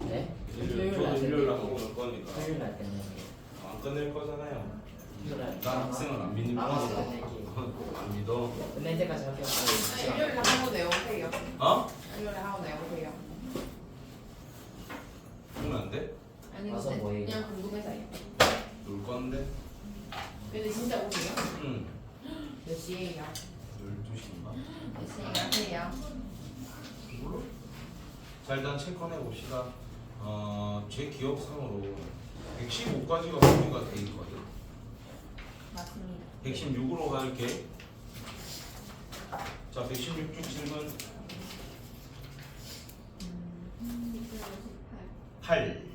네? 저도 일요일날 하고 올 거니까. 토요일 날 끝내기. 안 끝낼 거잖아요. 토요일 날. 난 학생은 안 믿는 편이고. 안 믿어. 끝낼 때까지 할게요. 일요일에 하고 내오세요. 어? 일요일에 하고 내오세요. 그러면 안 돼? 아니 와서 근데 뭐해요? 그냥 궁금해서요. 놀 건데? 근데 진짜 오세요? 응. 몇 시에요? 12시인가? 몇 시에 하세요? 자, 일단 체크해 봅시다. 제 기억상으로 115까지가 소개가 돼 있거든. 맞습니다. 116으로 갈게. 자, 116쪽 질문 8.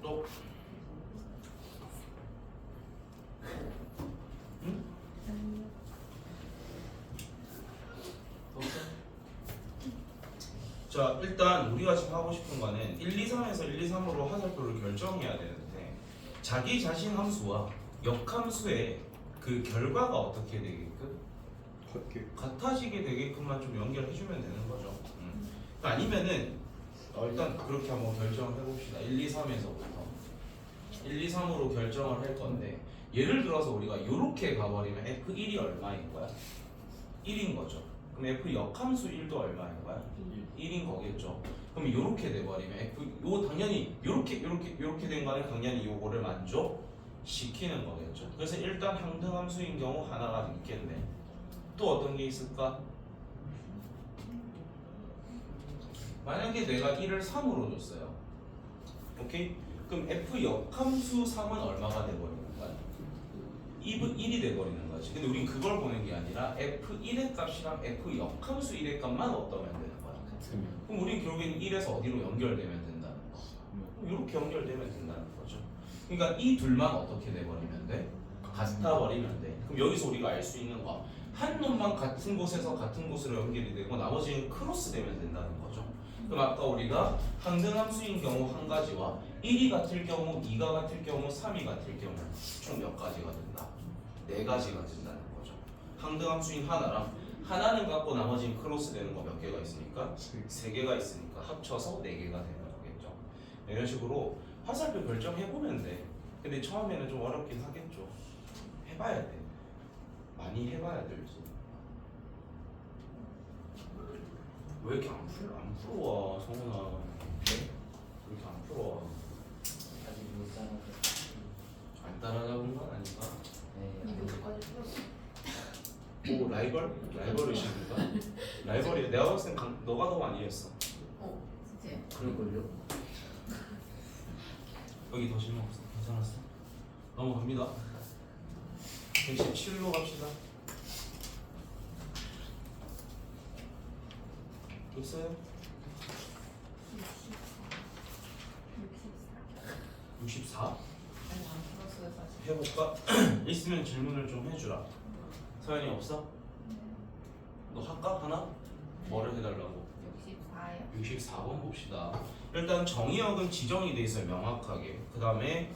또 응? 또 없어? 자, 일단 우리가 지금 하고 싶은 거는 1, 2, 3에서 1, 2, 3으로 화살표를 결정해야 되는데 자기 자신 함수와 역함수의 그 결과가 어떻게 되게끔? 같아지게 되게끔만 좀 연결해주면 되는 거죠. 아니면은 일단 그렇게 한번 결정을 해봅시다. 1, 2, 3에서부터 1, 2, 3으로 결정을 할 건데 예를 들어서 우리가 이렇게 가버리면 F1이 얼마인 거야? 1인 거죠. 그럼 F 역함수 1도 얼마인 거야? 1인 거겠죠. 그럼 이렇게 돼버리면 요 당연히 요렇게 된 거는 당연히 요거를 만족시키는 거겠죠. 그래서 일단 항등함수인 경우 하나가 있겠네. 또 어떤 게 있을까? 만약에 내가 1을 3으로 줬어요. 오케이? 그럼 F 역함수 3은 얼마가 돼버리는 거야? 1이 돼버리는 거지. 근데 우린 그걸 보는 게 아니라 F1의 값이랑 F 역함수 1의 값만 어떠면 되는 거야. 그럼 우린 결국엔 1에서 어디로 연결되면 된다는 거. 이렇게 연결되면 된다는 거죠. 그러니까 이 둘만 어떻게 돼버리면 돼? 같아 버리면 돼. 그럼 여기서 우리가 알 수 있는 거 한 놈만 같은 곳에서 같은 곳으로 연결이 되고 나머지는 크로스 되면 된다는 거죠. 그럼 아까 우리가 항등함수인 경우 한 가지와 1이 같을 경우, 2가 같을 경우, 3이 같을 경우 총 몇 가지가 된다? 4가지가 된다는 거죠. 항등함수인 하나랑 하나는 갖고 나머지는 크로스 되는 거 몇 개가 있으니까? 3개가 있으니까 합쳐서 4개가 되는 거겠죠. 이런 식으로 화살표 결정해보면 돼. 근데 처음에는 좀 어렵긴 하겠죠. 해봐야 돼. 많이 해봐야 될지. 왜 이렇게 안 풀어와 성훈아? 왜 이렇게 안 풀어와? 아직 못 살아서. 안 따라잡은 건 아닌가? 네. 이거까지 풀었어. 오 라이벌? 라이벌이십니까? 라이벌이 내가 봤을 땐 너가 더 많이 했어. 진짜요? 그럴걸요? 여기 더 질문 없어? 괜찮았어? 넘어갑니다. 117로 갑시다. 있어요? 64? 아니 안 풀었어요 사실. 해볼까? 있으면 질문을 좀 해주라. 서연이 없어? 너 할까? 하나? 뭐를 해달라고? 64요? 64번 봅시다. 일단 정의역은 지정이 돼 있어요. 명확하게. 그 다음에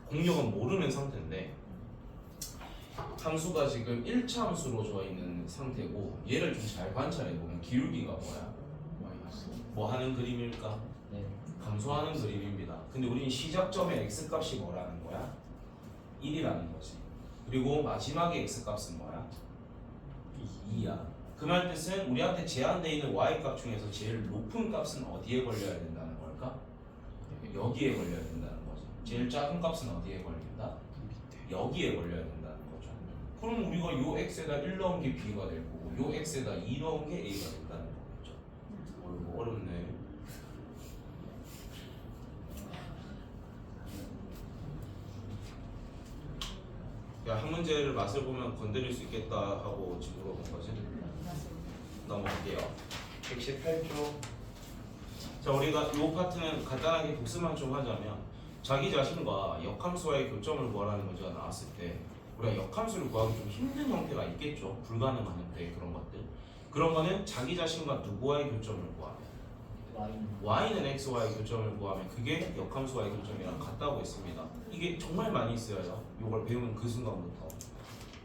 공역은 모르는 상태인데 함수가 지금 1차 함수로 주어 있는 상태고 얘를 좀 잘 관찰해 보면 기울기가 뭐야? 뭐 하는 그림일까? 네. 감소하는 그림입니다. 근데 우리는 시작점의 x값이 뭐라는 거야? 1이라는 거지. 그리고 마지막에 x값은 뭐야? 2야. 그 말 뜻은 우리한테 제한되어 있는 y값 중에서 제일 높은 값은 어디에 걸려야 된다는 걸까? 여기에 걸려야 된다는 거지. 제일 작은 값은 어디에 걸린다? 여기에 걸려야 된다는 거죠. 그럼 우리가 요 x에다 1 넣은 게 b가 될 거고 요 x에다 2 넣은 게 a가 된다는 거겠죠. 어이구 어렵네. 야, 한 문제를 맛을 보면 건드릴 수 있겠다 하고 지금 물어본 거지. 넘어갈게요. 118조. 자, 우리가 이 파트는 간단하게 복습만 좀 하자면 자기 자신과 역함수와의 교점을 구하라는 문제가 나왔을 때 우리가 역함수를 구하기 좀 힘든 형태가 있겠죠. 불가능한 형태 그런 것들. 그런 거는 자기 자신과 누구와의 교점을 구하면 y는 x와의 교점을 구하면 그게 역함수와의 교점이랑 같다고 했습니다. 이게 정말 많이 쓰여요. 이걸 배우는 그 순간부터.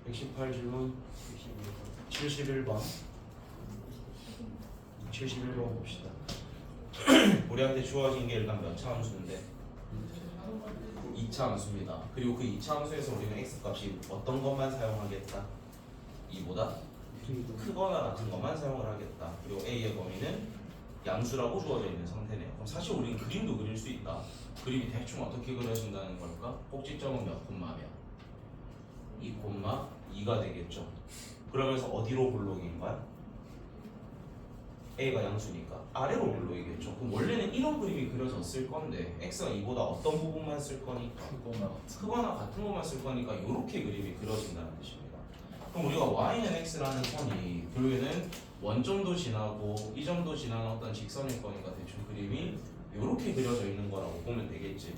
118 질문 71번 71번 봅시다. 우리한테 주어진 게 일단 몇 차 함수인데 2차 함수입니다. 그리고 그 2차 함수에서 우리는 x 값이 어떤 것만 사용하겠다? 이보다 크거나 같은 것만 사용을 하겠다. 그리고 a의 범위는 양수라고 주어져 있는 상태네요. 그럼 사실 우리는 그림도 그릴 수 있다. 그림이 대충 어떻게 그려진다는 걸까? 꼭지점은 몇 콤마면 2,2가 되겠죠. 그러면서 어디로 볼록인 거야? a가 양수니까 아래로 볼록이겠죠. 그럼 원래는 이런 그림이 그려졌을 건데 x가 2보다 어떤 부분만 쓸 거니까 크거나 같은 것만 쓸 거니까 이렇게 그림이 그려진다는 뜻입니다. 그럼 우리가 y는 x라는 선이 결국에는 원점도 지나고 이 점도 지나는 어떤 직선일 거니까 대충 그림이 이렇게 그려져 있는 거라고 보면 되겠지.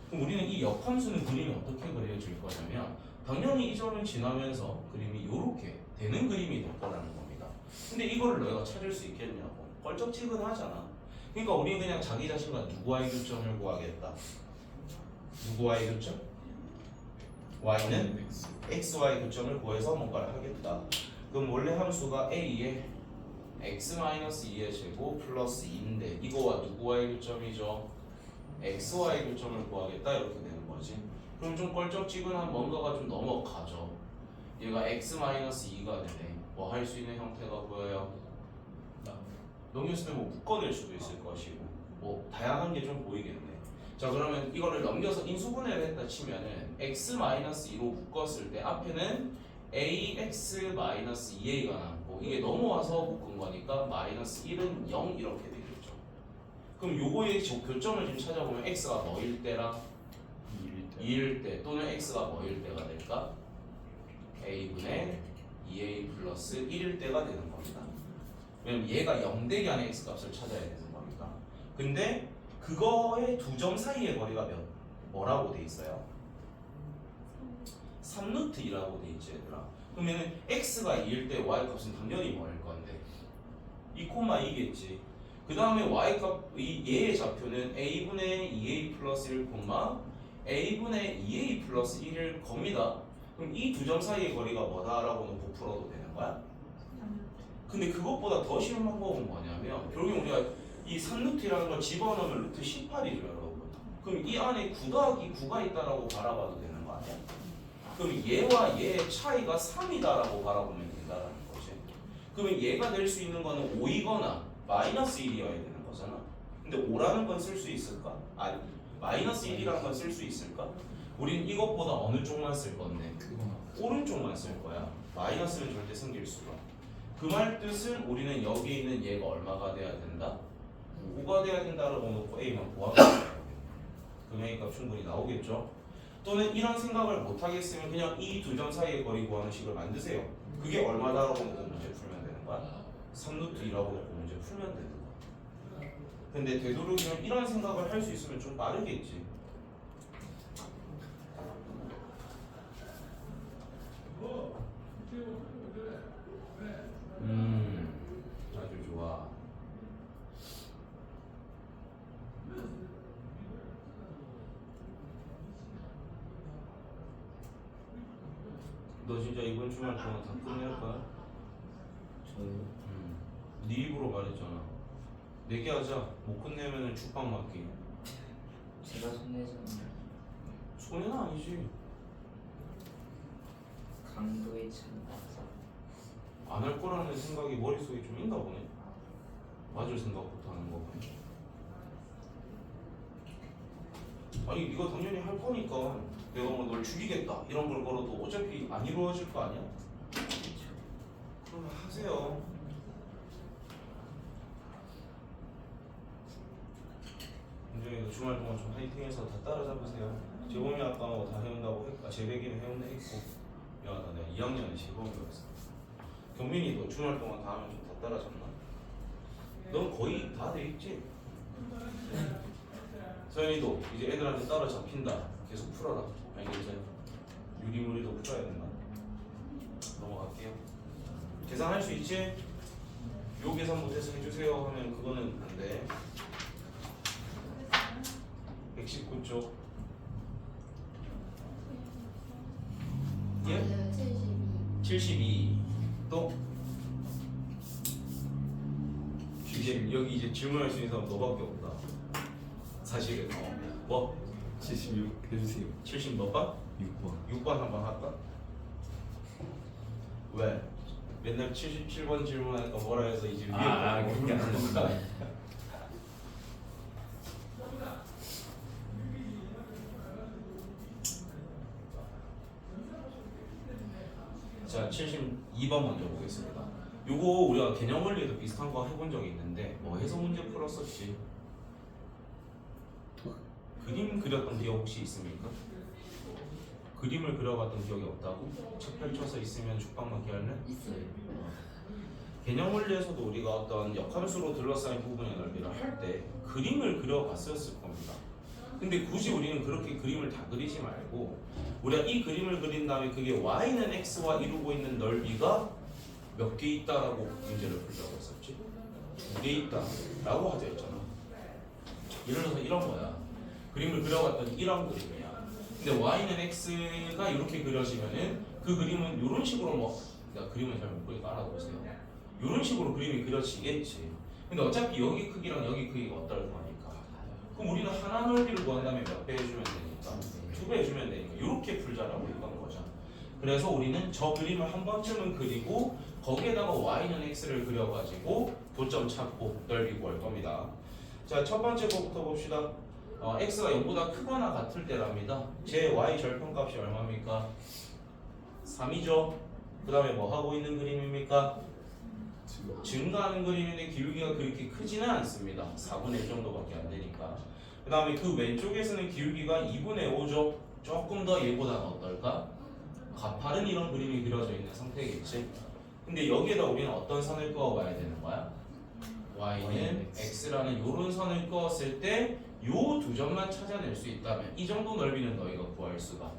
그럼 우리는 이 역함수는 그림이 어떻게 그려질 거냐면 당연히 이 점을 지나면서 그림이 이렇게 되는 그림이 될 거라는 겁니다. 근데 이거를 너희가 찾을 수 있겠냐고. 껄쩍지근하잖아. 그러니까 우리는 그냥 자기 자신과 누구와의 교점을 구하겠다. 누구와의 교점? y는 x와의 교점을 구해서 뭔가를 하겠다. 그럼 원래 함수가 a의 x-2의 제곱 플러스 2인데 이거와 누구와의 교점이죠? x와의 교점을 구하겠다 이렇게 되는 거지. 그럼 좀 껄쩍지근한 뭔가가 좀 넘어가죠. 얘가 x-2가 되네. 뭐 할 수 있는 형태가 보여요? 넘겼으면 뭐 묶어낼 수도 있을 것이고 뭐 다양한 게 좀 보이겠네. 자 그러면 이거를 넘겨서 인수분해를 했다 치면은 x-2로 묶었을 때 앞에는 ax-2a가 남고 이게 넘어와서 묶은 거니까 마이너스 1은 0 이렇게 되겠죠. 그럼 요거의 교점을 지금 찾아보면 x가 뭐일 때랑 2일 때 또는 x가 뭐일 때가 될까? a분의 2a 플러스 1일 때가 되는 겁니다. 왜냐면 얘가 0되기 안에 x값을 찾아야 되는 거니까. 근데 그거의 두 점 사이의 거리가 뭐라고 돼 있어요? 3루트이라고 돼 있지 얘들아. 그러면은 x가 2일 때 y 값은 당연히 뭐일 건데 2,2겠지. 그 다음에 y 값 얘의 좌표는 a분의 2a 플러스 1, a분의 2a 플러스 1일 겁니다. 그럼 이 두 점 사이의 거리가 뭐다라고 놓고 풀어도 되는 거야? 근데 그것보다 더 쉬운 방법은 뭐냐면 결국 우리가 이 3루트라는 걸 집어넣으면 루트 18이죠 여러분. 그럼 이 안에 9 더하기 9가 있다라고 바라봐도 되는 거 아니야? 그럼 얘와 얘의 차이가 3이다라고 바라보면 된다라는 거지. 그러면 얘가 될 수 있는 거는 5이거나 마이너스 1이어야 되는 거잖아. 근데 5라는 건 쓸 수 있을까? 아니 마이너스 1이라는 건 쓸 수 있을까? 우린 이것보다 어느 쪽만 쓸 건데? 오른쪽만 쓸 거야. 마이너스는 절대 생길 수가. 그 말 뜻은 우리는 여기에 있는 얘가 얼마가 돼야 된다? 5가 돼야 된다라고 놓고 a만 구하면 돼요. 그럼 a값 충분히 나오겠죠? 또는 이런 생각을 못 하겠으면 그냥 이 두 점 사이의 거리 구하는 식을 만드세요. 그게 얼마다라고 놓고 문제 풀면 되는 거야? 3루트 2라고 놓고 문제 풀면 되는 거야. 근데 되도록이면 이런 생각을 할 수 있으면 좀 빠르겠지. 아주 좋아. 너 진짜 이번 주말 동안 다 끝낼 거야? 저요? 네 입으로 말했잖아. 4개 하자. 못 끝내면은 죽방 맞기. 제가 손내잖아요. 손해는 아니지. 강도의 차이가 안 할 거라는 생각이 머릿속에 좀 있나 보네. 맞을 생각부터 하는 거 보니. 아니 네가 당연히 할 거니까 내가 뭐 널 죽이겠다 이런 걸 걸어도 어차피 안 이루어질 거 아니야? 그럼 하세요. 윤정이도 주말 동안 좀 화이팅해서 다 따라잡으세요. 재범이 아까 뭐 다 해온다고 했고 재백이는 해온다 했고 미안하다 내가 2학년에 재범이었어. 경민이도 주말 동안 다 하면 좀 다 따라잡나? 넌 거의 다 돼 있지? 서현이도 이제 애들한테 따라잡힌다. 계속 풀어라. 알겠지? 유리무리도 풀어야 된다. 넘어갈게요. 계산할 수 있지? 요 계산 못해서 해주세요 하면 그거는 안 돼. 119쪽. 예? 72. 또? 이제 여기 이제 질문할 수 있는 사람 너밖에 없다. 사실은 뭐 76 해주세요. 70 몇 번? 6번. 6번 한번 할까? 왜? 맨날 77번 질문하니까 뭐라 해서 이제 위에 그게 건가? 자, 72번 먼저 보겠습니다. 요거 우리가 개념 원리에도 비슷한 거 해본 적이 있는데 뭐 해서 문제 풀었었지. 그림 그렸던 기억 혹시 있습니까? 그림을 그려봤던 기억이 없다고? 책 펼쳐서 있으면 죽방만 기할래? 있어요. 개념 원리에서도 우리가 어떤 역함수로 둘러싸인 부분의 넓이를 할 때 그림을 그려봤었을 겁니다. 근데 굳이 우리는 그렇게 그림을 다 그리지 말고 우리가 이 그림을 그린 다음에 그게 y는 x와 이루고 있는 넓이가 몇 개 있다라고 문제를 풀자고 했었지? 2개 있다라고 하자 했잖아. 예를 들어서 이런 거야. 그림을 그려봤더니 이런 그림이야. 근데 y는 x가 이렇게 그려지면은 그 그림은 이런 식으로 뭐 내가 그림을 잘 못 그리니까 알아보세요. 이런 식으로 그림이 그려지겠지. 근데 어차피 여기 크기랑 여기 크기가 어떨 거니까. 그럼 우리는 하나 넓이를 구한다면 몇 배 해주면 되니까? 2배 해주면 되니까 이렇게 풀자라고 이건 거죠. 그래서 우리는 저 그림을 한 번쯤은 그리고 거기에다가 y는 x를 그려가지고 도점 찾고 넓이 구할 겁니다. 자, 첫 번째 거부터 봅시다. x가 0보다 크거나 같을 때랍니다. 제 y 절편값이 얼마입니까? 3이죠. 그 다음에 뭐 하고 있는 그림입니까? 증가하는 그림인데 기울기가 그렇게 크지는 않습니다. 4분의 1 정도밖에 안 되니까. 그 다음에 그 왼쪽에서는 기울기가 2분의 5죠. 조금 더 얘보다는 어떨까? 가파른 이런 그림이 그려져 있는 상태겠지. 근데 여기에다 우리는 어떤 선을 그어봐야 되는 거야? y는 x라는 요런 선을 그었을 때 요 두 점만 찾아낼 수 있다면 이 정도 넓이는 너희가 구할 수가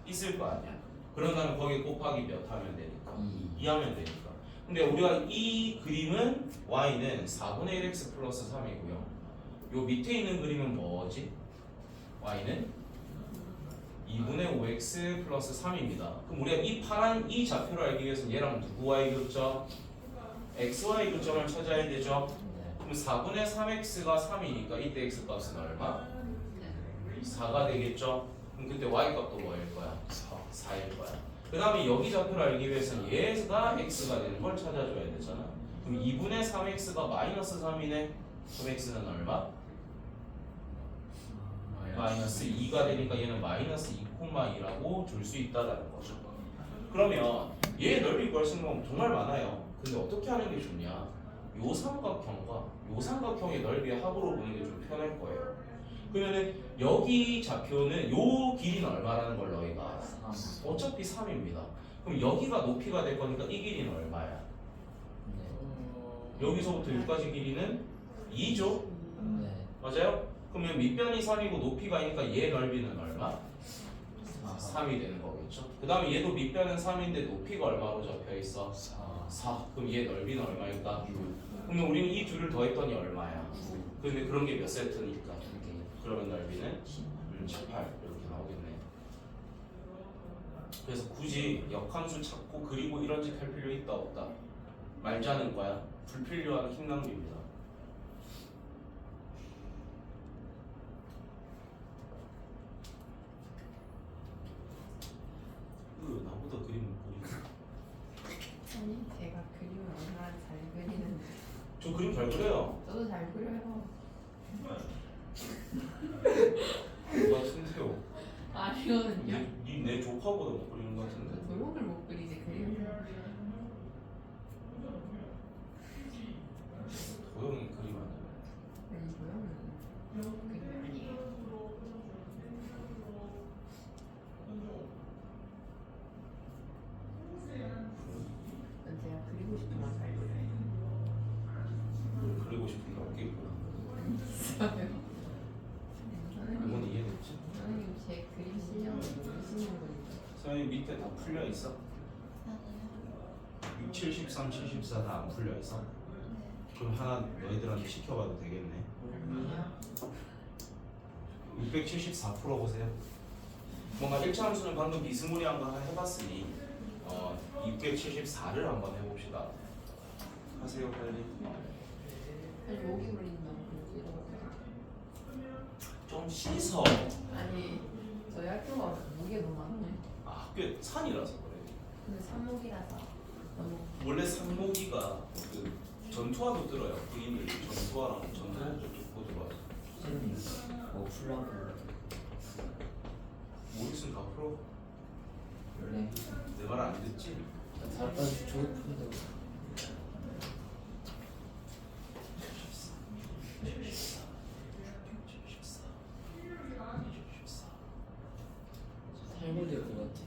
있을 거 아니야. 그런다면 거기 곱하기 몇 하면 되니까? 2 하면 되니까. 근데 우리가 이 그림은 y는 4분의 1x 플러스 3이고요. 요 밑에 있는 그림은 뭐지? y는 2분의 5x 플러스 3입니다. 그럼 우리가 이 파란 이 좌표를 알기 위해서는 얘랑 누구와의 교점? x와의 교점을 찾아야 되죠. 그럼 4분의 3x가 3이니까 이때 x 값은 얼마? 4가 되겠죠. 그럼 그때 y 값도 뭐일 거야? 4일 거야. 그 다음에 여기 좌표를 알기 위해서는 얘가 x가 되는 걸 찾아줘야 되잖아. 그럼 2분의 3x가 마이너스 3이네. 그럼 x는 얼마? 마이너스 2가 되니까 얘는 마이너스 2,2라고 줄 수 있다라는 거죠. 그러면 얘 넓이 구할 수 있는 건 정말 많아요. 근데 어떻게 하는 게 좋냐? 요 삼각형과 요 삼각형의 넓이의 합으로 보는 게 좀 편할 거예요. 그러면은 여기 좌표는 요 길이는 얼마라는 걸 너희가 어차피 3입니다. 그럼 여기가 높이가 될 거니까 이 길이는 얼마야? 여기서부터 여기까지 길이는 2죠? 네. 맞아요? 그러면 밑변이 3이고 높이가 있으니까 얘 넓이는 얼마? 3이 되는 거겠죠? 그 다음에 얘도 밑변은 3인데 높이가 얼마로 접혀 있어? 4. 그럼 얘 넓이는 얼마일까? 그러면 우리는 이 둘을 더했더니 얼마야? 근데 그런 게 몇 세트니까? 그러면 넓이는 18 이렇게 나오겠네. 그래서 굳이 역함수 찾고 그리고 이런 식 할 필요 있다 없다? 말자는 거야. 불필요한 힘 낭비입니다. 나보다 그림을 그리네. 아니 제가 그림을 얼마나 잘 그리는데. 저 그림 잘 그려요. 저도 잘 그려요. 누가 튼세요? 아니거든요. 내 조카보다 못 그리는 것 같은데. 도형을 못 그리지 그림을. 도형이 그림 아니야. 아니 도형은 그림 아니에요. 전 제가 그리고 싶은 건 잘 그려요. 그리고 싶은 게 없겠구나. 있어요. 이건 이해됐지? 선생님 제 그림 실력을 모르시는 거니까. 선생님 밑에 다 풀려 있어? 6, 73, 74 다 안 풀려 있어? 그럼 하나 너희들한테 시켜봐도 되겠네. 674 풀어보세요. 뭔가 1차 함수는 방금 비스무리한 거 하나 해봤으니 674를 한번 해봅시다. 하세요 빨리. 아니 여기 그리는데. 좀 씻어. 아니 저희 학교가 무게 너무 많네. 아 학교 산이라서 그래. 근데 산목이라서 너무 원래 산모기가 그 전투화도 들어요. 그림을 전투화랑 전투복도 듣고 들어와요. 선생님 뭐 풀라고 뭐 있으면 다 풀어. 원래 내 말 안 듣지? 다까지 저기 푼다고 살고 될 것 같아.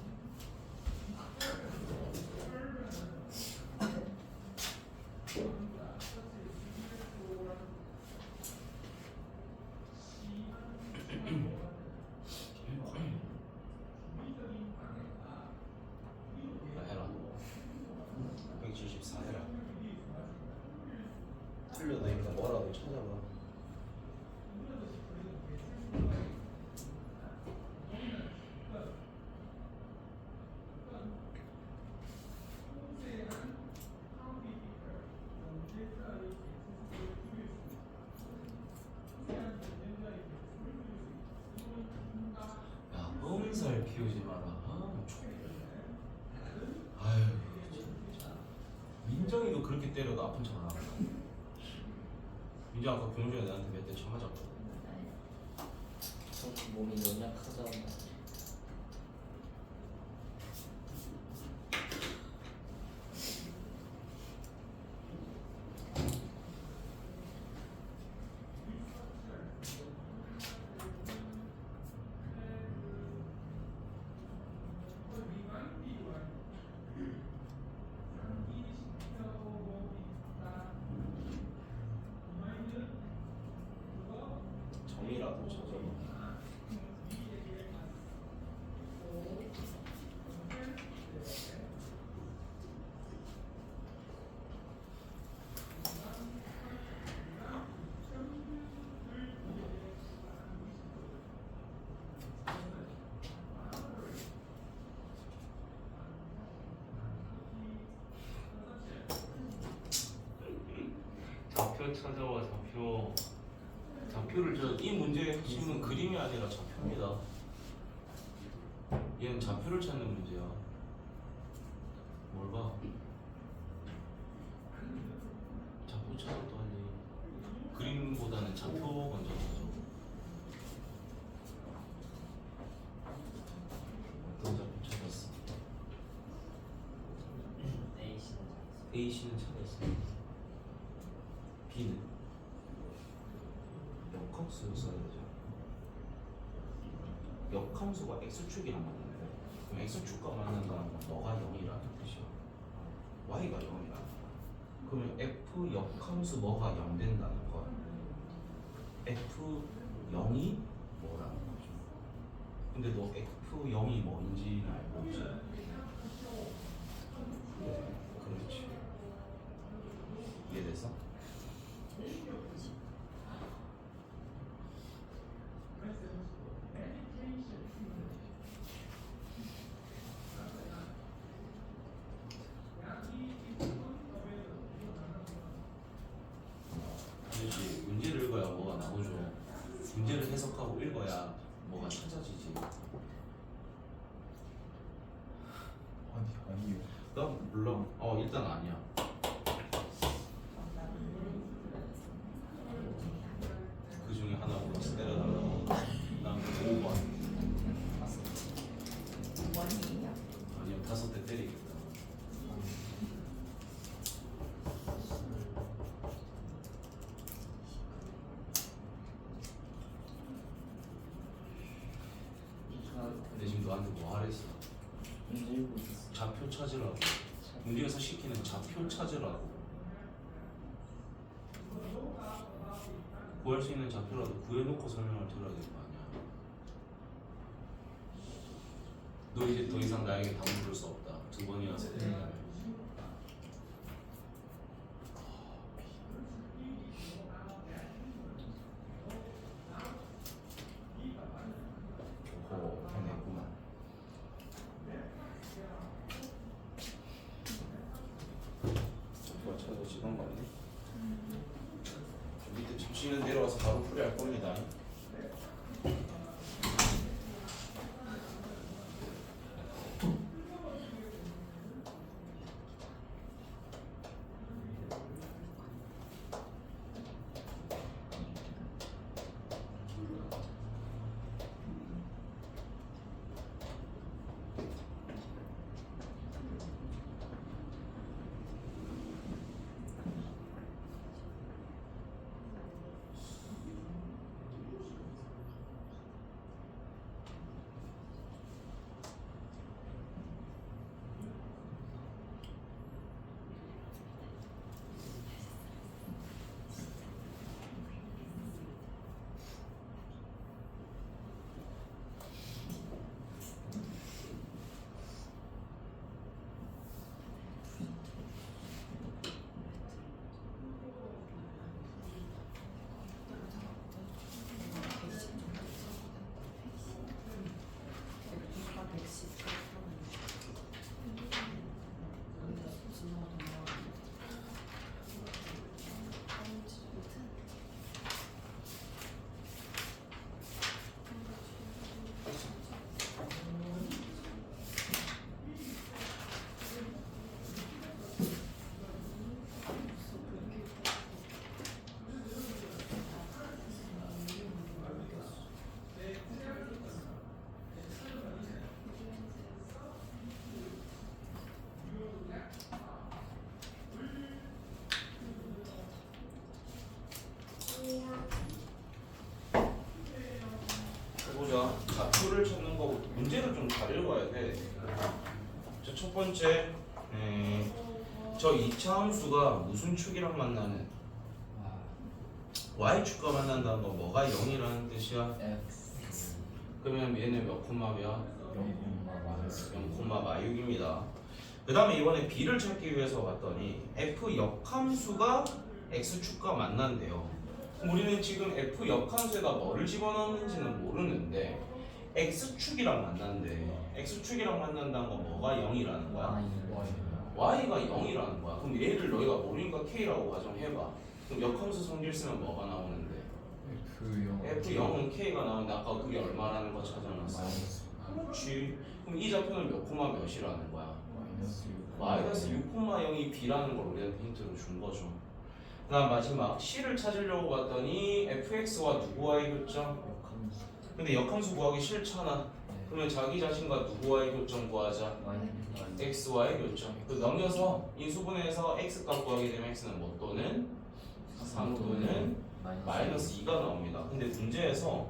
나 해라. 174 해라. 틀려도니까 뭐라도 찾아봐. 야, 몸살 피우지 마라. 아유, 진짜. 민정이도 그렇게 때려도 아픈 척 안 하고. 민정 아까 병주에 나한테 몇 대 쳐맞았거든. 전 몸이 연약하잖아. 점이라도 쳐줘. 좌표 찾아와 좌표. 좌표를 이 문제의 핵심은 그림이 아니라 좌표입니다. 얘는 좌표를 찾는 문제야. 뭘 봐? 좌표 찾았더니 그림보다는 좌표 먼저 찾아. 어떤 좌표 찾았어? A씨는 찾았어. B는? 역함수 써야죠. 역함수가 x축이랑 맞는데 그럼 x축과 맞는다는 건 너가 0이라는 뜻이야. y가 0이라. 그러면 f 역함수 뭐가 0 된다는 건 f 0이 뭐라는 거죠. 근데 너 f 0이 뭔지 알고 있지? 그렇지. 이해됐어? 그렇지. 문제를 읽어야 뭐가 나오죠. 문제를 해석하고 읽어야 뭐가 찾아지지. 아니요. 난 몰라. 일단 아니야. 그 중에 하나 골라서 때려달라고. 난 5번. 원이에요. 아니요, 5대 때리겠다. 근데 지금 너한테 뭐 하랬어? 문제 읽고 있었어. 좌표 찾으라고. 문제에서 시키는 좌표 찾으라고. 구할 수 있는 좌표라도 구해놓고 설명을 들어야 될 거 아니야. 너 이제 더 이상 나에게 답을 줄 수 없다. 2번이어서. 해냈구만. 뭐 찾아지던 거 아니야? 밑에 잠시는 내려와서 바로 풀이할 겁니다. 보자. 좌표를 찾는 거 문제를 좀 잘 읽어야 돼. 자, 첫 번째, 저 2차 함수가 무슨 축이랑 만나는? y축과 만난다는 건 뭐가 0이라는 뜻이야? X 그러면 얘는 몇 콤마 몇? 0,-6 0,-6입니다. 그 다음에 이번에 b를 찾기 위해서 봤더니 f 역함수가 x축과 만난대요. 그럼 우리는 지금 f 역함수에다 뭐를 집어넣는지는 모르는데 x축이랑 만난대. x축이랑 만난다는 건 뭐가 0이라는 거야? y가 0이라는 거야. 그럼 얘를 너희가 모르니까 k라고 가정해봐. 그럼 역함수 성질 쓰면 뭐가 나오는데? f0은 k가 나오는데 아까 그게 얼마라는 거 찾아놨어? 그렇지. 그럼 이 좌표는 몇 콤마 몇이라는 거야? 마이너스 6,0이 b라는 걸 우리한테 힌트로 준 거죠. 그 다음 마지막 c를 찾으려고 봤더니 fx와 누구와의 교점? 근데 역함수 구하기 싫잖아. 그러면 자기 자신과 누구와의 교점 구하자? x와의 교점. 그 넘겨서 인수분해해서 x 값 구하게 되면 x는 뭐 또는 3 또는 마이너스 2가 나옵니다. 근데 문제에서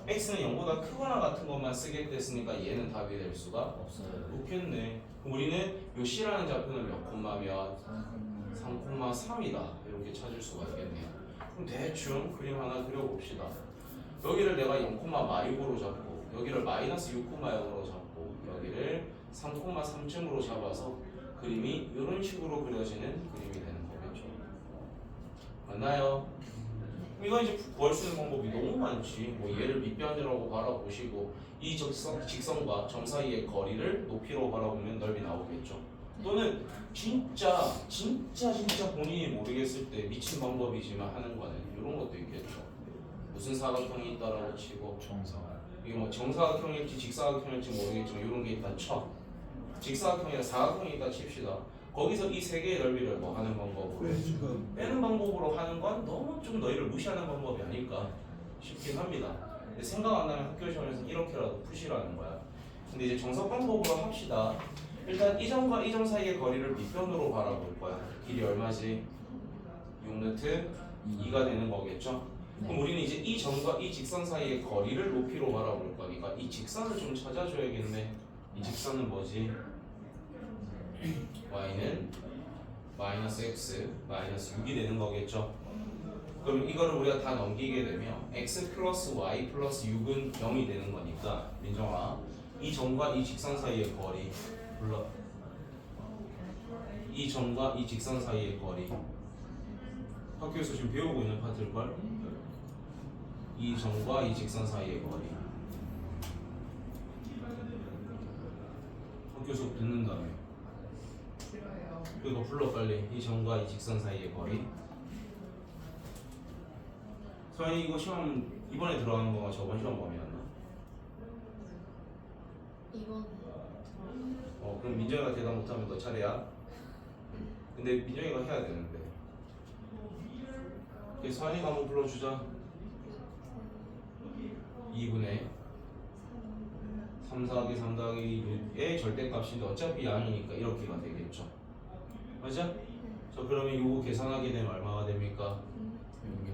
x는 0보다 크거나 같은 것만 쓰겠다 했으니까 얘는 답이 될 수가 없어요. 없겠네. 그럼 우리는 요 c라는 좌표는 몇 콤마 몇? 3,3이다. 이렇게 찾을 수가 있겠네요. 그럼 대충 그림 하나 그려봅시다. 여기를 내가 0,-6으로 잡고 여기를 마이너스 6,0으로 잡고 여기를 3,3쯤으로 잡아서 그림이 이런 식으로 그려지는 그림이 되는 거겠죠. 맞나요? 이거 이제 구할 수 있는 방법이 너무 많지. 뭐 얘를 밑변이라고 바라보시고 이 직선과 점 사이의 거리를 높이로 바라보면 넓이 나오겠죠. 또는 진짜 본인이 모르겠을 때 미친 방법이지만 하는 거는 이런 것도 있겠죠. 무슨 사각형이 있다라고 치고 이게 뭐 정사각형일지 직사각형일지 모르겠지만 이런 게 일단 쳐. 직사각형이나 사각형이 있다 칩시다. 거기서 이 세 개의 넓이를 뭐 하는 방법으로 빼는 방법으로 하는 건 너무 좀 너희를 무시하는 방법이 아닐까 싶긴 합니다. 근데 생각 안 나면 학교 시험에서 이렇게라도 푸시라는 거야. 근데 이제 정석 방법으로 합시다. 일단 이 점과 이 점 사이의 거리를 밑변으로 바라볼 거야. 길이 얼마지? 6루트 2가 되는 거겠죠? 그럼 우리는 이제 이 점과 이 직선 사이의 거리를 높이로 바라볼 거니까 이 직선을 좀 찾아줘야겠네. 이 직선은 뭐지? y는 마이너스 x 마이너스 6이 되는 거겠죠. 그럼 이거를 우리가 다 넘기게 되면 x 플러스 y 플러스 6은 0이 되는 거니까 민정아 이 점과 이 직선 사이의 거리 불러. 이 점과 이 직선 사이의 거리 학교에서 지금 배우고 있는 파트일걸? 이 점과 이 직선 사이의 거리 학교 수업 듣는다며. 싫어요. 이거 불러 빨리. 이 점과 이 직선 사이의 거리. 서현이 이거 시험 이번에 들어가는 거가 저번 시험 범위였나? 이번 그럼 민정이가 대답 못하면 너 차례야. 근데 민정이가 해야 되는데. 그래서 서현이가 한번 불러주자. 2분의 3 더하기 3 더하기 6의 절대값인데 어차피 양이니까 이렇게가 되겠죠. 맞아? 자 그러면 이거 계산하게 되면 얼마가 됩니까?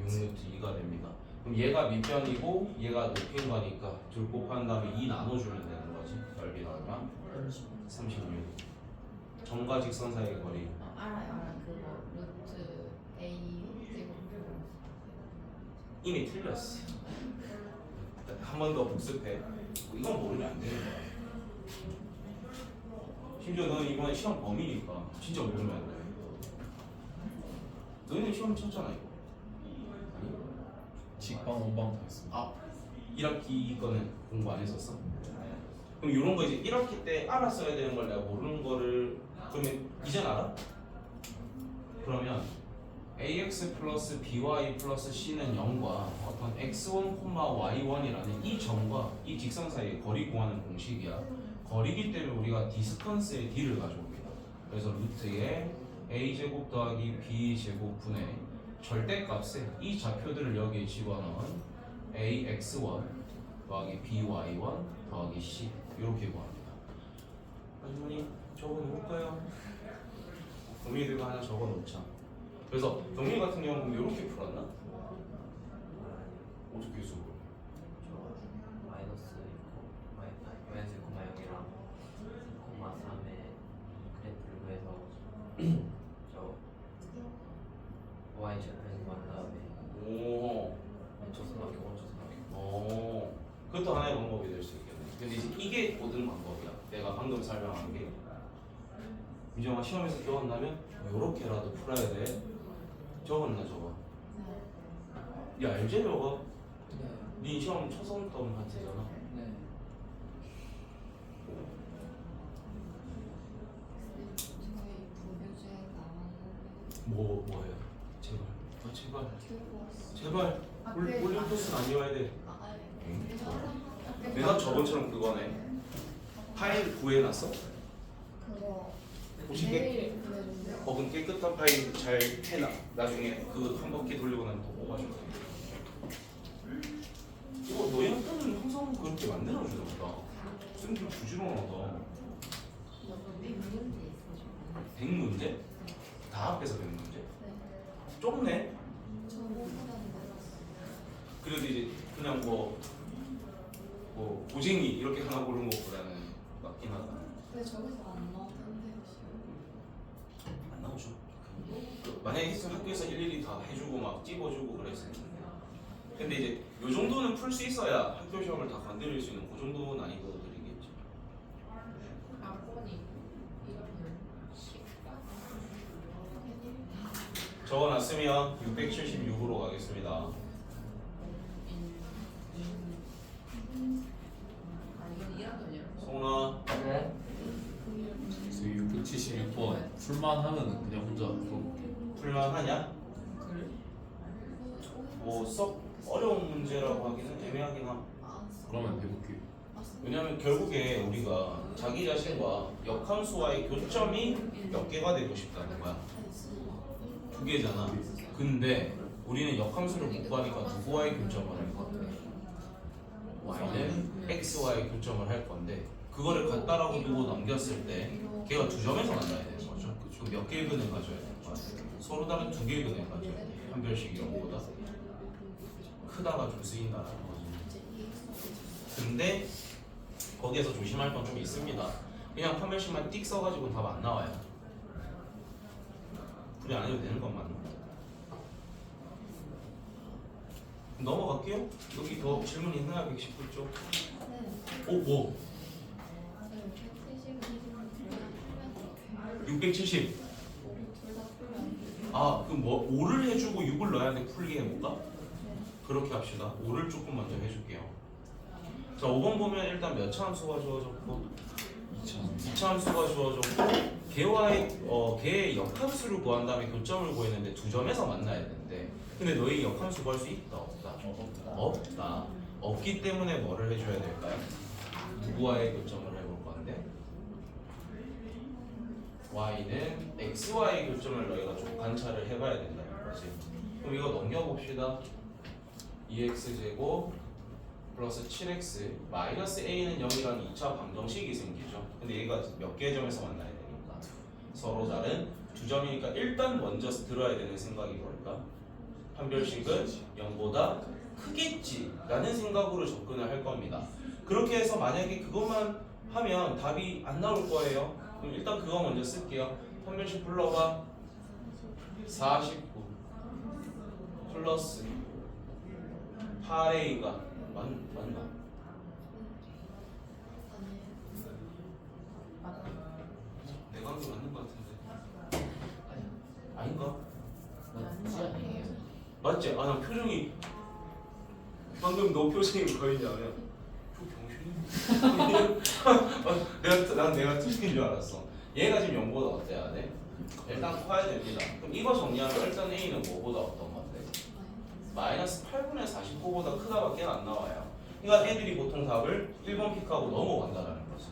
6루트 2가 됩니다. 그럼 얘가 밑변이고 얘가 높인 거니까 둘 곱한 다음에 2 나눠주면 되는 거지. 넓이는 얼마? 36. 점과 직선 사이의 거리. 알아요. 그거 루트 A 제곱 이미 틀렸어. 한 번 더 복습해. 이건 모르면 안 되는 거야. 심지어 너는 이번에 시험 범위니까 진짜 모르면 안 돼. 너희는 시험 쳤잖아 이거. 아니? 직방 5방 다 했습니다. 아 1학기 거는 공부 안 했었어? 그럼 이런 거 이제 1학기 때 알았어야 되는 걸 내가 모르는 거를 그러면 이젠 알아? 그러면 ax 플러스 by 플러스 c는 0과 어떤 x1, y1이라는 이 점과 이 직선 사이의 거리 구하는 공식이야. 거리기 때문에 우리가 디스턴스의 d를 가져옵니다. 그래서 루트에 a제곱 더하기 b제곱분의 절대값에 이 좌표들을 여기에 집어넣은 ax1 더하기 by1 더하기 c 이렇게 구합니다. 아주머니 적어놓을까요? 동의들과 하나 적어놓자. 그래서 동의 같은 경우는 이렇게 풀었나? 어떻게 수업을? 방법이 될 수 있겠네. 근데 이제 이게 고등 방법이야. 내가 방금 설명한 게. 민정아 시험에서 기억난다면 요렇게라도 풀어야 돼. 적었나 저거? 야 알지 저거? 네. 네 시험 초성점 같잖아. 네. 저희 부교재 나왔는데 뭐예요? 제발. 아 제발. 교과서 제발. 올림푸스는 아니어야 돼. 아예 내가 저번처럼 그거네. 파일 구해놨어? 그거 혹시 내일 보내준대요. 그럼 깨끗한 파일 잘 해놔. 나중에 그 한 바퀴 돌리고 나면 또 뽑아줄 거야. 이거 너희 학교는 항상 그렇게 만들어주나 보다. 쌤들 부지런하다. 100문제? 다 합해서 100문제? 좁네? 그래도 이제 그냥 뭐 고쟁이 이렇게 하나 고른 것보다는 맞긴 하다. 근데 저기서 안 나왔던데 안 나오죠. 만약에 했으면 학교에서 일일이 다 해주고 막 찍어주고 그랬을 텐데. 근데 이제 요 정도는 풀 수 있어야 학교 시험을 다 건드릴 수 있는 그 정도 난이도들이겠죠. 아버님 이러면 적어놨으면 676으로 가겠습니다. 송아 네. 그래서 676번 풀만 하면 그냥 혼자 풀어볼게. 풀만하냐? 뭐 썩 어려운 문제라고 하기는 애매하긴 함. 그러면 해볼게. 왜냐면 결국에 우리가 자기 자신과 역함수와의 교점이 몇 개가 되고 싶다는 거야. 2개잖아. 근데 우리는 역함수를 못 구하니까 누구와의 교점을 할 건데 y는 x와의 교점을 할 건데 그거를 같다라고 두고 넘겼을 때 걔가 2점에서 만나야 되는 거죠. 그럼 몇 개의 근을 가져야 되는 거야? 서로 다른 2개의 근을 가져야 돼. 한 별씩 이런 거보다 크다가 좀 쓰인다라는 거지. 근데 거기에서 조심할 건 좀 있습니다. 그냥 한 별씩만 띡 써가지고는 답 안 나와요. 풀이 안 해도 되는 것만. 넘어갈게요. 여기 더 질문 있나요? 119쪽. 오 뭐? 670. 아 그럼 뭐 5를 해주고 6을 넣어야 돼. 풀게 해볼까? 그렇게 합시다. 5를 조금 먼저 해줄게요. 자 5번 보면 일단 몇 차 함수가 주어졌고 2차 함수가 주어졌고 걔의 역함수를 구한 다음에 교점을 구했는데 2점에서 만나야 되는데 근데 너희 역함수 구할 수 있다 없다? 없다. 없기 때문에 뭐를 해줘야 될까요? 누구와의 교점을 해볼 건데 y는 x와의 교점을 너희가 좀 관찰을 해봐야 된다는 거지. 그럼 이거 넘겨봅시다. 2x제곱 플러스 7x 마이너스 a는 0이라는 2차 방정식이 생기죠. 근데 얘가 몇 개의 점에서 만나야 되니까 서로 다른 2점이니까 일단 먼저 들어야 되는 생각이 뭘까? 한 별씩은 0보다 크겠지 라는 생각으로 접근을 할 겁니다. 그렇게 해서 만약에 그것만 하면 답이 안 나올 거예요. 그럼 일단 그거 먼저 쓸게요. 한 별씩 불러봐. 49 플러스 8a가 맞나? 내가 한 게 맞는 것 같은데 아닌가? 맞지 아니에요? 맞지? 아 나 표정이 방금 너 표정이 뭐였냐면 저 병신이 내가 틀린 줄 알았어. 얘가 지금 0보다 어때야 돼? 일단 커야 됩니다. 그럼 이거 정리하면 일단 A는 뭐보다 어떤 건데? 마이너스 8분의 49보다 크다밖에 안 나와요. 그러니까 애들이 보통 답을 1번 픽하고 넘어간다라는 거죠.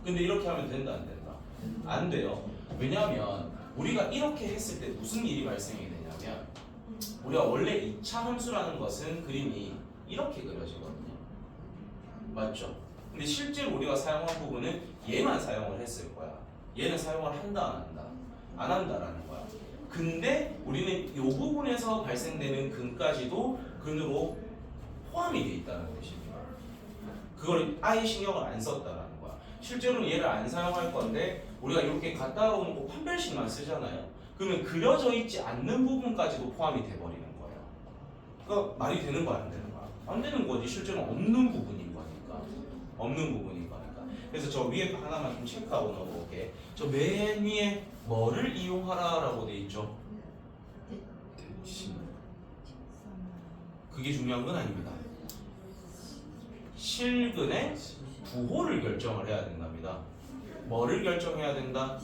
근데 이렇게 하면 된다 안 된다? 안 돼요. 왜냐하면 우리가 이렇게 했을 때 무슨 일이 발생이 되냐면 우리가 원래 2차 함수라는 것은 그림이 이렇게 그려지거든요. 맞죠? 근데 실제로 우리가 사용한 부분은 얘만 사용을 했을 거야. 얘는 사용을 한다 안 한다? 안 한다라는 거야. 근데 우리는 이 부분에서 발생되는 근까지도 근으로 포함이 돼 있다는 뜻입니다. 그걸 아예 신경을 안 썼다라는 거야. 실제로는 얘를 안 사용할 건데 우리가 이렇게 갖다 놓고 판별식만 쓰잖아요. 그러면 그려져 있지 않는 부분까지도 포함이 돼버리는 거예요. 그러니까 말이 되는 거야 안 되는 거야? 안 되는 거지. 실제로 없는 부분인 거니까. 없는 부분인 거니까. 그래서 저 위에 하나만 좀 체크하고 넘어올게. 저 맨 위에 뭐를 이용하라라고 돼 있죠? 대신 그게 중요한 건 아닙니다. 실근의 부호를 결정을 해야 된답니다. 뭐를 결정해야 된다?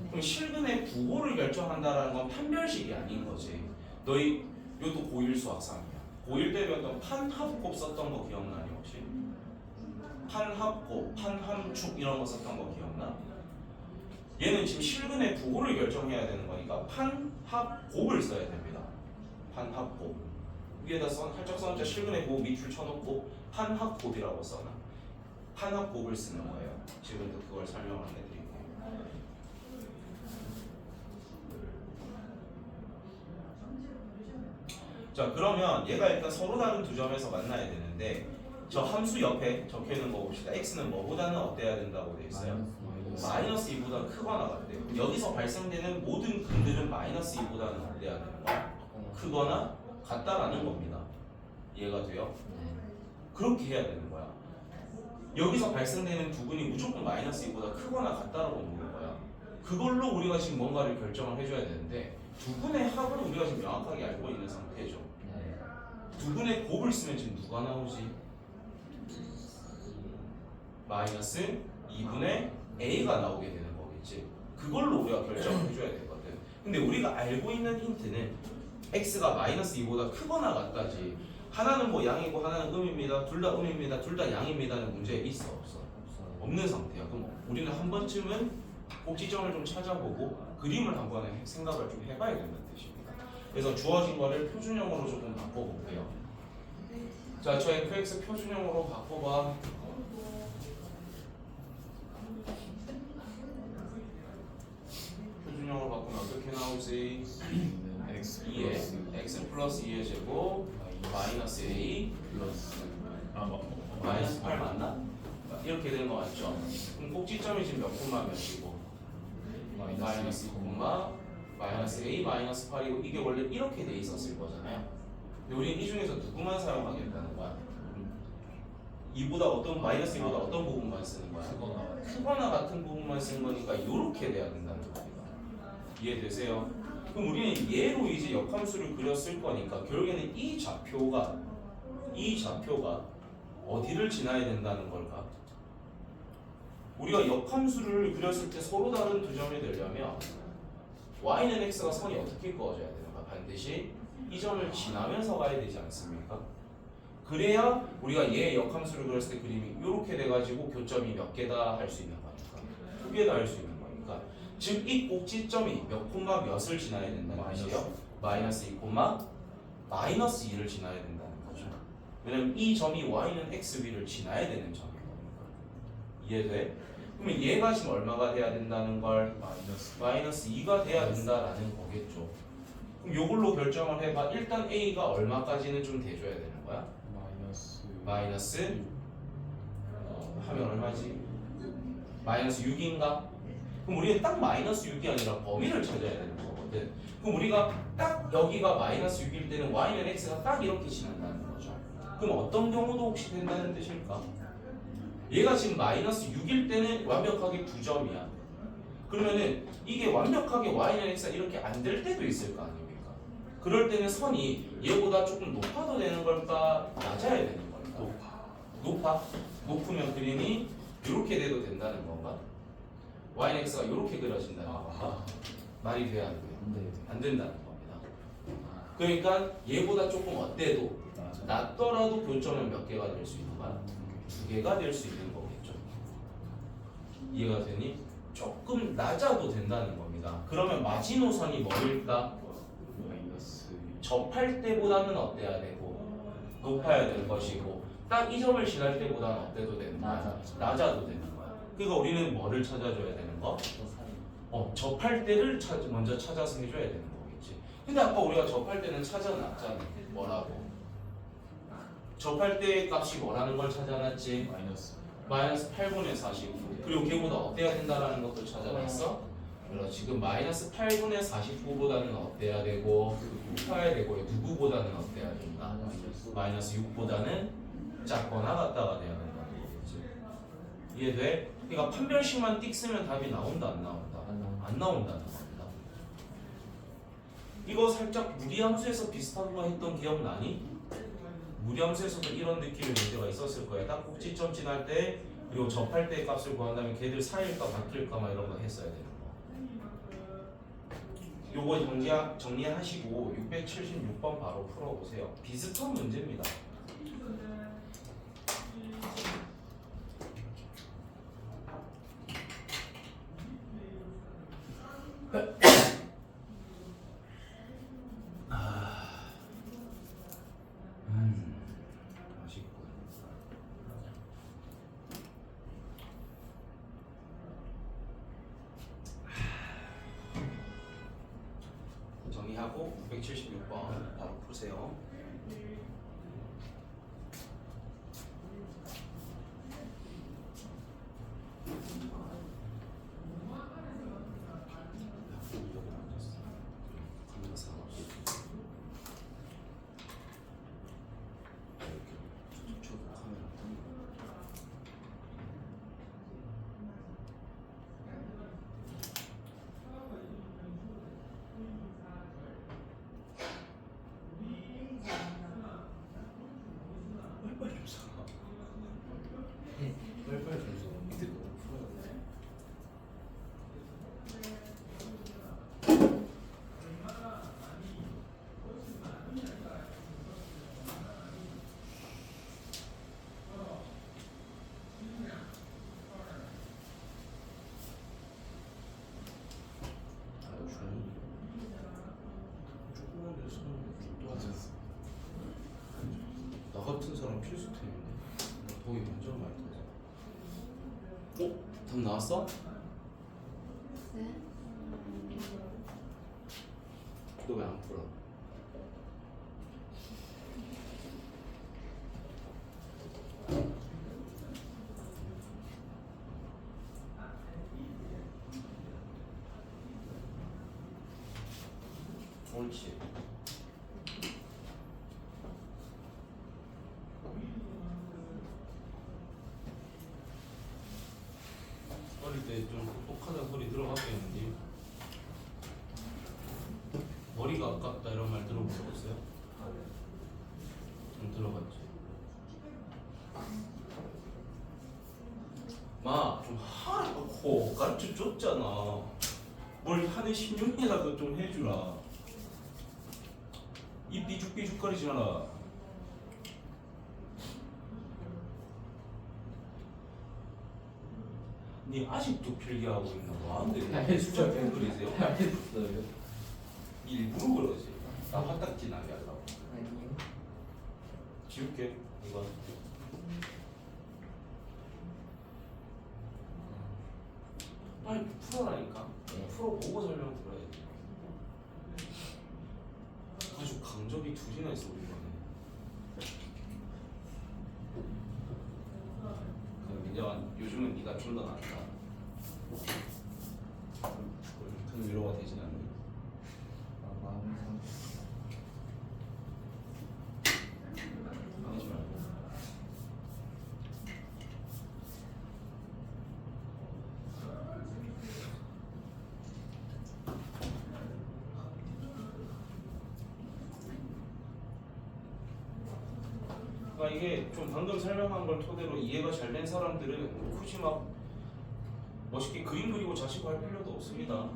그럼 실근의 부호를 결정한다라는 건 판별식이 아닌 거지. 너희 이것도 고1 수학 3이야. 고1 때 배웠던 판합곱 썼던 거 기억나니 혹시? 판합곱, 판함축 이런 거 썼던 거 기억나? 얘는 지금 실근의 부호를 결정해야 되는 거니까 판합곱을 써야 됩니다. 판합곱. 위에다 살짝 써놓자. 실근의 부호 밑줄 쳐놓고 판합곱이라고 써놔. 판합곱을 쓰는 거예요. 지금부터 그걸 설명을 해드릴게요. 자, 그러면 얘가 일단 서로 다른 두 점에서 만나야 되는데 저 함수 옆에 적혀 있는 거 봅시다. x는 뭐보다는 어때야 된다고 돼 있어요? 마이너스 2보다 크거나 같대요. 여기서 발생되는 모든 근들은 마이너스 2보다는 어때야 되는 거야? 크거나 같다라는 겁니다. 이해가 돼요? 그렇게 해야 되는 거야. 여기서 발생되는 부분이 무조건 마이너스 2보다 크거나 같다라고 보는 거야. 그걸로 우리가 지금 뭔가를 결정을 해줘야 되는데 두 분의 합은 우리가 지금 명확하게 알고 있는 상태죠. 두 분의 곱을 쓰면 지금 누가 나오지? 마이너스 2분의 a가 나오게 되는 거겠지. 그걸로 우리가 결정을 해줘야 되거든. 근데 우리가 알고 있는 힌트는 x가 마이너스 2보다 크거나 같다지. 하나는 뭐 양이고 하나는 음입니다. 둘 다 음입니다. 둘 다 양입니다는 문제 있어 없어? 없는 상태야. 그럼 우리는 한 번쯤은 꼭지점을 좀 찾아보고 그림을 한번 생각을 좀 해봐야 된다는 뜻입니다. 그래서 주어진 거를 표준형으로 조금 바꿔볼게요. 자, 저 fx 표준형으로 바꿔봐. 표준형으로 바꾸면 어떻게 나오지? x 2에 x 플러스 2의 제곱 마이너스 a 플러스 마이너스 8 맞나? 이렇게 되는 거 맞죠? 그럼 꼭지점이 지금 몇 콤마 몇이고? 마이너스 2콤마 마이너스 a 마이너스 8이고 이게 원래 이렇게 돼 있었을 거잖아요. 근데 우리는 이 중에서 누구만 사용하겠다는 거야? 2보다 어떤 마이너스 2보다 어떤 부분만 쓰는 거야? 크거나 같은 부분만 쓰는 거니까 이렇게 돼야 된다는 겁니다. 이해되세요? 그럼 우리는 얘로 이제 역함수를 그렸을 거니까 결국에는 이 좌표가 어디를 지나야 된다는 걸까? 우리가 역함수를 그렸을 때 서로 다른 두 점이 되려면 y는 x가 선이 어떻게 그어져야 되는가? 반드시 이 점을 지나면서 가야 되지 않습니까? 그래야 우리가 얘 역함수를 그렸을 때 그림이 이렇게 돼가지고 교점이 몇 개다 할 수 있는 거니까 두 개다 할 수 있는 거니까 즉 이 꼭지점이 몇 콤마 몇을 지나야 된다는 뜻이에요? 마이너스 2 콤마 마이너스 2를 지나야 된다는 거죠. 왜냐면 이 점이 y는 x 위를 지나야 되는 점이거든요. 이해돼? 그러면 얘가 지금 얼마가 돼야 된다는 걸? 마이너스 2가 돼야 된다라는 거겠죠. 그럼 요걸로 결정을 해봐. 일단 a가 얼마까지는 좀 돼줘야 되는 거야? 마이너스 하면 얼마지? 마이너스 6인가? 그럼 우리는 딱 마이너스 6이 아니라 범위를 찾아야 되는 거거든. 그럼 우리가 딱 여기가 마이너스 6일 때는 y는 x가 딱 이렇게 지난다는 거죠. 그럼 어떤 경우도 혹시 된다는 뜻일까? 얘가 지금 마이너스 6일 때는 완벽하게 2점이야. 그러면은 이게 완벽하게 y는 x가 이렇게 안 될 때도 있을 거 아닙니까? 그럴 때는 선이 얘보다 조금 높아도 되는 걸까? 낮아야 되는 걸까? 높아? 높으면 그림이 이렇게 돼도 된다는 건가? y는 x가 이렇게 그려진다는 건가? 말이 돼야 안 돼요? 안 된다는 겁니다. 그러니까 얘보다 조금 어때도 낮더라도 교점은 몇 개가 될 수 있는 거야? 2개가 될 수 있는 거겠죠. 이해가 되니? 조금 낮아도 된다는 겁니다. 그러면 마지노선이 뭐일까? 접할 때보다는 어때야 되고 높아야 될 것이고 딱 이 점을 지날 때보다는 어때도 되는 거야? 낮아도 되는 거야. 그러니까 우리는 뭐를 찾아줘야 되는 거? 접할 때를 먼저 찾아서 해줘야 되는 거겠지. 근데 아까 우리가 접할 때는 찾아놨잖아. 뭐라고? 접할 때 값이 뭐라는 걸 찾아놨지? 마이너스 8분의 49. 그리고 걔보다 어때야 된다라는 것도 찾아놨어? 그럼 지금 마이너스 8분의 49보다는 어때야 되고 높아야 되고 누구보다는 어때야 된다? 마이너스 6보다는 작거나 같다가 돼야 된다는 거겠지. 이해돼? 그러니까 판별식만 띡 쓰면 답이 나온다 안 나온다? 안 나온다는 겁니다. 이거 살짝 무리함수에서 비슷한 거 했던 기억 나니? 무리함수에서도 이런 느낌의 문제가 있었을 거야. 딱 꼭지점 지날 때 그리고 접할 때의 값을 구한다면 걔들 사이일까 바뀔까 막 이런 거 했어야 되는 거. 요거 정리하시고 676번 바로 풀어보세요. 비슷한 문제입니다. 맛있군. 정리하고 676번 바로 푸세요. 빨리 좀 사. 빨리 좀 사. 밑에 거 풀어야 돼. 조그만 데서 또 하셨어. 나 같은 사람 필수템인데 거기 완전 많이 터져. 어? 답 나왔어? 네? 너 왜 안 풀어? 옳지. 어릴 때 좀 똑똑하다는 소리 들어봤겠는데 머리가 아깝다 이런 말 들어보셨어요? 좀 들어봤지. 마 좀 하라고 가르쳐 줬잖아. 뭘 하는 신용이라도 좀 해주라. 입 삐죽삐죽거리지 마라. 니 아직도 필기하고 있나 봐. 근데 숫자 뱅글이세요? 했어요. 일부러 그러지. 나 화딱지 나게 하려고. 아니요. 지울게 이건. 빨리 풀어라니까. 네. 풀어보고 설명 들어야지. 아주 강접이 둘이나 있어 우리 반에. 그럼 민정아 요즘은 네가 좀 더 낫다. 큰 위로가 되진 않니? 마음상. 하지 말고. 그러니까 이게 좀 방금 설명한 걸 토대로 이해가 잘 된 사람들은 굳이 막 멋있게 그림 그리고 자시고 할 필요도 없습니다.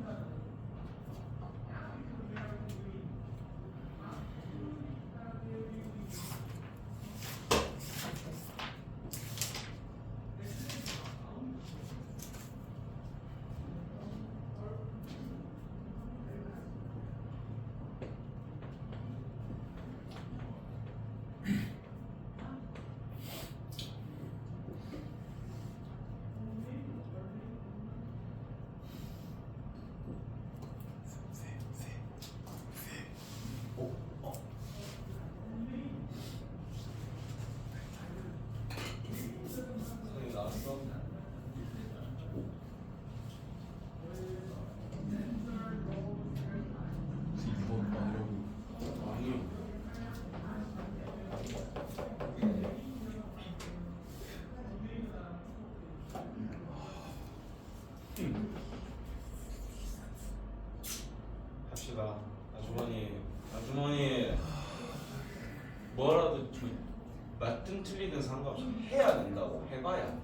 맞든 틀리든 상관없이 해야 된다고. 해봐야.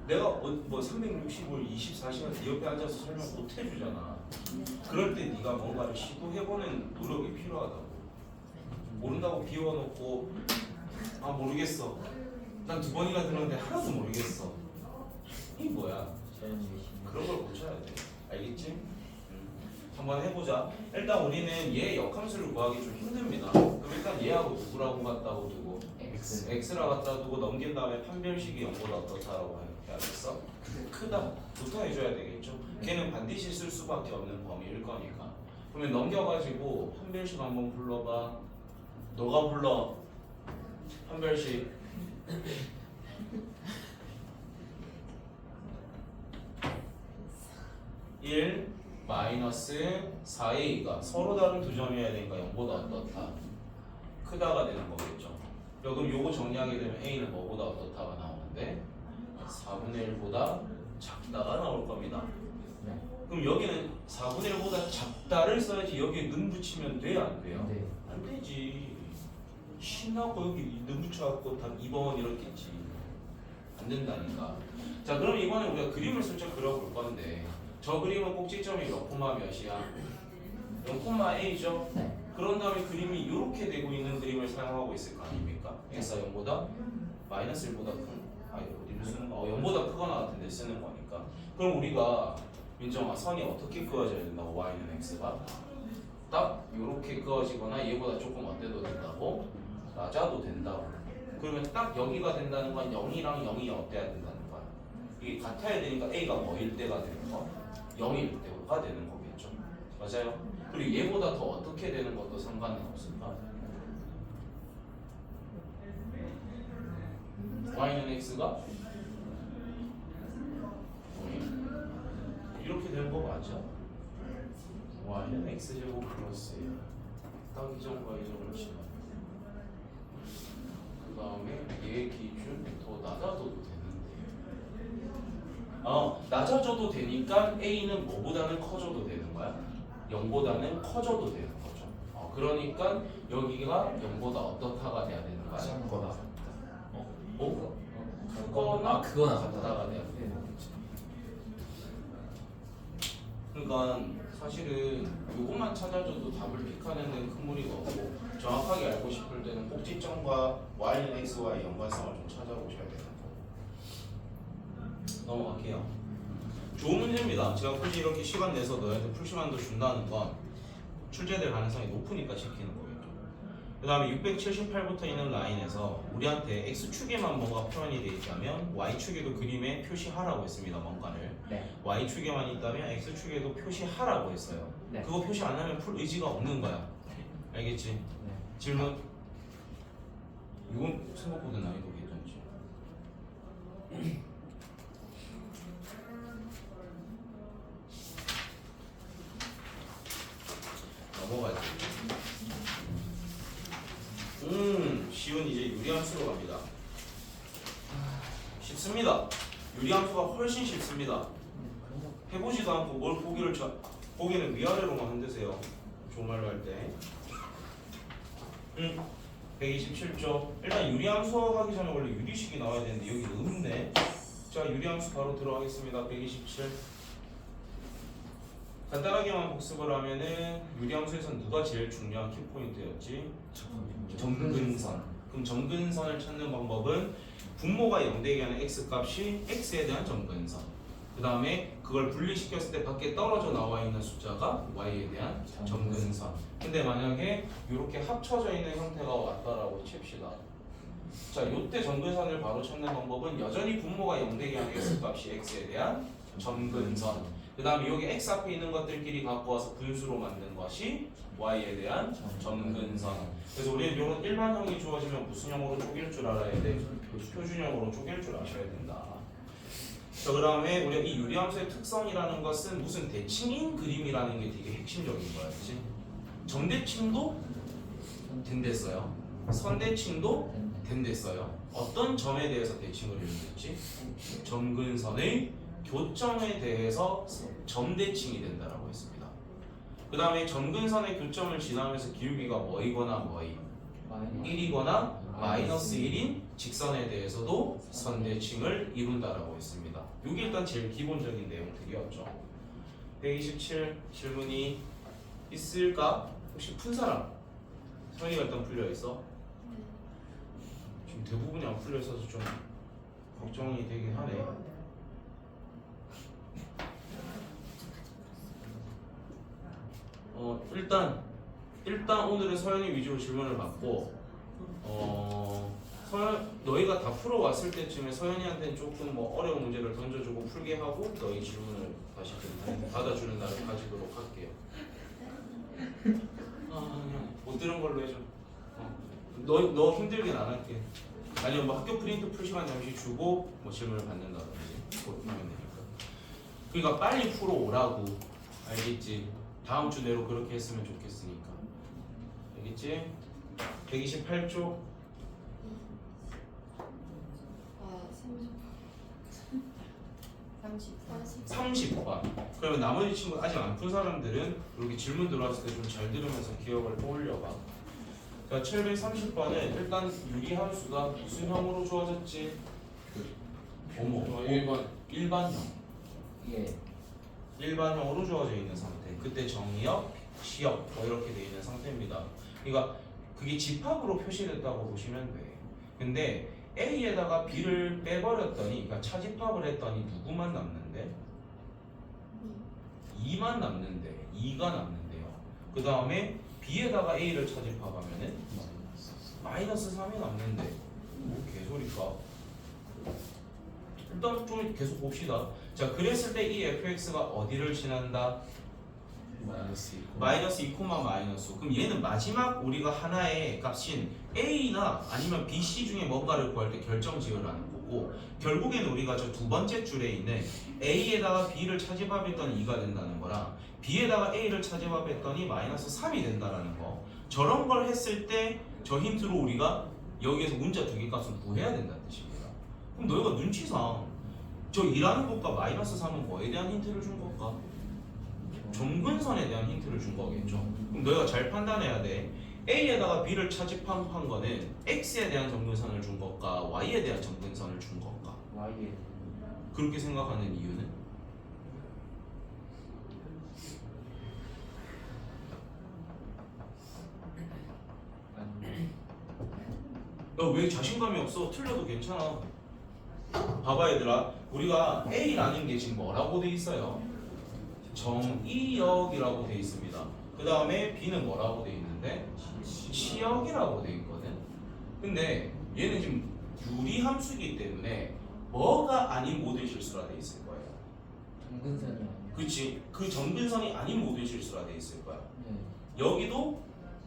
내가 뭐 365일 24시간 네 옆에 앉아서 설명 못 해주잖아. 그럴 때 네가 뭔가를 시도해보는 노력이 필요하다고. 모른다고 비워놓고 아 모르겠어. 난 2번이나 들었는데 하나도 모르겠어. 이게 뭐야? 그런 걸 고쳐야 돼. 알겠지? 한번 해보자. 일단 우리는 얘 역함수를 구하기 좀 힘듭니다. 그럼 일단 얘하고 누구라고 갖다고 두고 x라 갖다 두고 넘긴 다음에 판별식이 0보다 어떻다라고 해야겠어? 크다부터 해줘야 되겠죠. 걔는 반드시 쓸 수밖에 없는 범위일 거니까. 그러면 넘겨가지고 판별식 한번 불러봐. 너가 불러. 판별식. (1) 마이너스 4a가 서로 다른 두 점이어야 되니까 0보다 어떻다? 크다가 되는 거겠죠. 그럼 요거 정리하게 되면 a는 뭐보다 어떻다가 나오는데 4분의 1보다 작다가 나올 겁니다. 그럼 여기는 4분의 1보다 작다를 써야지. 여기에 는 붙이면 돼? 안 돼요? 네. 안 되지. 신나고 여기 는 붙여갖고 답 2번 이렇겠지. 안 된다니까. 자, 그럼 이번에 우리가 그림을 슬쩍 그려볼 건데 저 그림은 꼭지점이 몇 코마 몇이야? 0,a죠? 네. 그런 다음에 그림이 이렇게 되고 있는 그림을 사용하고 있을 거 아닙니까? x가 0보다 마이너스 1보다 큰? 아니 어디를 쓰는 거? 0보다 크거나 같은데 쓰는 거니까. 그럼 우리가 민정아 선이 어떻게 그어져야 된다고? y는 x가 딱 이렇게 그어지거나 얘보다 조금 어때도 된다고? 낮아도 된다고. 그러면 딱 여기가 된다는 건 0이랑 0이 어때야 된다는 거야? 이게 같아야 되니까 a가 뭐일 때가 되는 거? 0일 때가 되는 거겠죠. 맞아요? 그리고 얘보다 더 어떻게 되는 것도 상관은 없을까? y는 x가 0이 이렇게 되는 거 맞아? y는 x제곱 플러스 딱 이 점과 이 점을 치면 그 다음에 얘 기준 더 낮아져도 되는데 낮아져도 되니까 a는 뭐보다는 커져도 되는 거야? 0보다는 커져도 되는 거죠. 그러니까 여기가 0보다 어떻다가 돼야 되는 거야? 작거나 크거나 그거나 같다가 돼야 돼. 그러니까 사실은 요것만 찾아줘도 답을 픽하는 데는 큰 무리가 없고 정확하게 알고 싶을 때는 꼭지점과 y는 x와의 연관성을 좀 찾아보셔야 되는 거. 넘어갈게요. 좋은 문제입니다. 제가 굳이 이렇게 시간 내서 너희한테 풀 시간도 준다는 건 출제될 가능성이 높으니까 시키는 거겠죠. 그 다음에 678부터 있는 라인에서 우리한테 x축에만 뭔가 표현이 되어 있다면 y축에도 그림에 표시하라고 했습니다. 뭔가를. 네. y축에만 있다면 x축에도 표시하라고 했어요. 네. 그거 표시 안 하면 풀 의지가 없는 거야. 알겠지? 네. 질문? 이건 생각보다 난이도 괜찮지? 넘어가지. 쉬운 이제 유리함수로 갑니다. 쉽습니다. 유리함수가 훨씬 쉽습니다. 해보지도 않고 뭘 보기는 위아래로만 흔드세요. 좋은 말로 할 때. 127조. 일단 유리함수 하기 전에 원래 유리식이 나와야 되는데 여기 없네. 자, 유리함수 바로 들어가겠습니다. 127. 간단하게만 복습을 하면은 유리함수에서는 누가 제일 중요한 키포인트였지? 점근선. 그럼 점근선을 찾는 방법은 분모가 0되게 하는 x값이 x에 대한 점근선. 그 다음에 그걸 분리시켰을 때 밖에 떨어져 나와 있는 숫자가 y에 대한 점근선. 근데 만약에 이렇게 합쳐져 있는 형태가 왔다라고 칩시다. 자, 요때 점근선을 바로 찾는 방법은 여전히 분모가 0되게 하는 x값이 x에 대한 점근선. 그 다음에 여기 x 앞에 있는 것들끼리 갖고 와서 분수로 만든 것이 y에 대한 점근선. 그래서 우리는 이런 일반형이 주어지면 무슨 형으로 쪼갤 줄 알아야 돼? 표준형으로 쪼갤 줄 아셔야 된다. 자, 그 다음에 우리가 이 유리함수의 특성이라는 것은 무슨 대칭인 그림이라는 게 되게 핵심적인 거야. 그치? 점대칭도 된댔어요. 선대칭도 된댔어요. 어떤 점에 대해서 대칭을 이루겠지? 점근선의 교점에 대해서 점대칭이 된다라고 했습니다. 그 다음에 점근선의 교점을 지나면서 기울기가 뭐이거나 뭐이 1이거나 마이너스 1인 직선에 대해서도 선대칭을 이룬다라고 했습니다. 이게 일단 제일 기본적인 내용들이었죠. 127 질문이 있을까? 혹시 푼 사람? 선이가 일단 풀려 있어. 지금 대부분이 안 풀려 있어서 좀 걱정이 되긴 하네. 일단 오늘은 서연이 위주로 질문을 받고 너희가 다 풀어왔을 때쯤에 서연이한테는 조금 뭐 어려운 문제를 던져주고 풀게 하고 너희 질문을 다시 좀 받아주는 날을 가지도록 할게요. 그냥 못 들은 걸로 해줘. 너 힘들긴 안 할게. 아니면 뭐 학교 프린트 풀 시간 잠시 주고 뭐 질문을 받는다든지 그렇게 하면 되니까. 그러니까 빨리 풀어 오라고. 알겠지? 다음 주 내로 그렇게 했으면 좋겠으니까. 알겠지? 128쪽. 아 30. 30번. 그러면 나머지 친구 아직 안 푼 사람들은 이렇게 질문 들어왔을 때 좀 잘 들으면서 기억을 떠올려봐. 자, 730번은 일단 유리함수가 무슨 형으로 주어졌지? 어머, 일반형. 예. 일반형으로 주어져 있는 상태. 그때 정의역, 시역 뭐 이렇게 돼 있는 상태입니다. 그러니까 그게 집합으로 표시됐다고 보시면 돼. 근데 A에다가 B를 빼버렸더니, 그러니까 차집합을 했더니 누구만 남는데? 2만 남는데, 2가 남는데요. 그 다음에 B에다가 A를 차집합하면은 마이너스 3이 남는데, 뭐 개소리까? 일단 좀 계속 봅시다. 자, 그랬을 때 이 fx가 어디를 지난다? 마이너스 2, 마이너스. 그럼 얘는 마지막 우리가 하나의 값인 a나 아니면 b, c 중에 뭔가를 구할 때 결정지으라는 거고, 결국에는 우리가 저 두 번째 줄에 있는 a에다가 b를 차집합했더니 2가 된다는 거랑 b에다가 a를 차집합했더니 마이너스 3이 된다는 거. 저런 걸 했을 때 저 힌트로 우리가 여기에서 문자 두 개 값은 구해야 된다는 뜻입니다. 그럼 너희가 눈치상 저 2라는 것과 마이너스 3은 뭐에 대한 힌트를 준 걸까? 점근선에 대한 힌트를 준 거겠죠. 그럼 너희가 잘 판단해야 돼. A에다가 B를 차집한 거는 X에 대한 점근선을 준 것과 Y에 대한 점근선을 준 것과. Y에. 그렇게 생각하는 이유는? 너 왜 자신감이 없어? 틀려도 괜찮아. 봐봐 얘들아, 우리가 A라는 게 지금 뭐라고 돼 있어요? 정의역이라고 돼 있습니다. 그 다음에 B는 뭐라고 돼 있는데? 치역이라고 돼 있거든. 근데 얘는 지금 유리함수이기 때문에 뭐가 아닌 모든 실수라 돼 있을 거예요. 정근선이요. 그치? 그 점근선이 아닌 모든 실수라 돼 있을 거야. 네. 여기도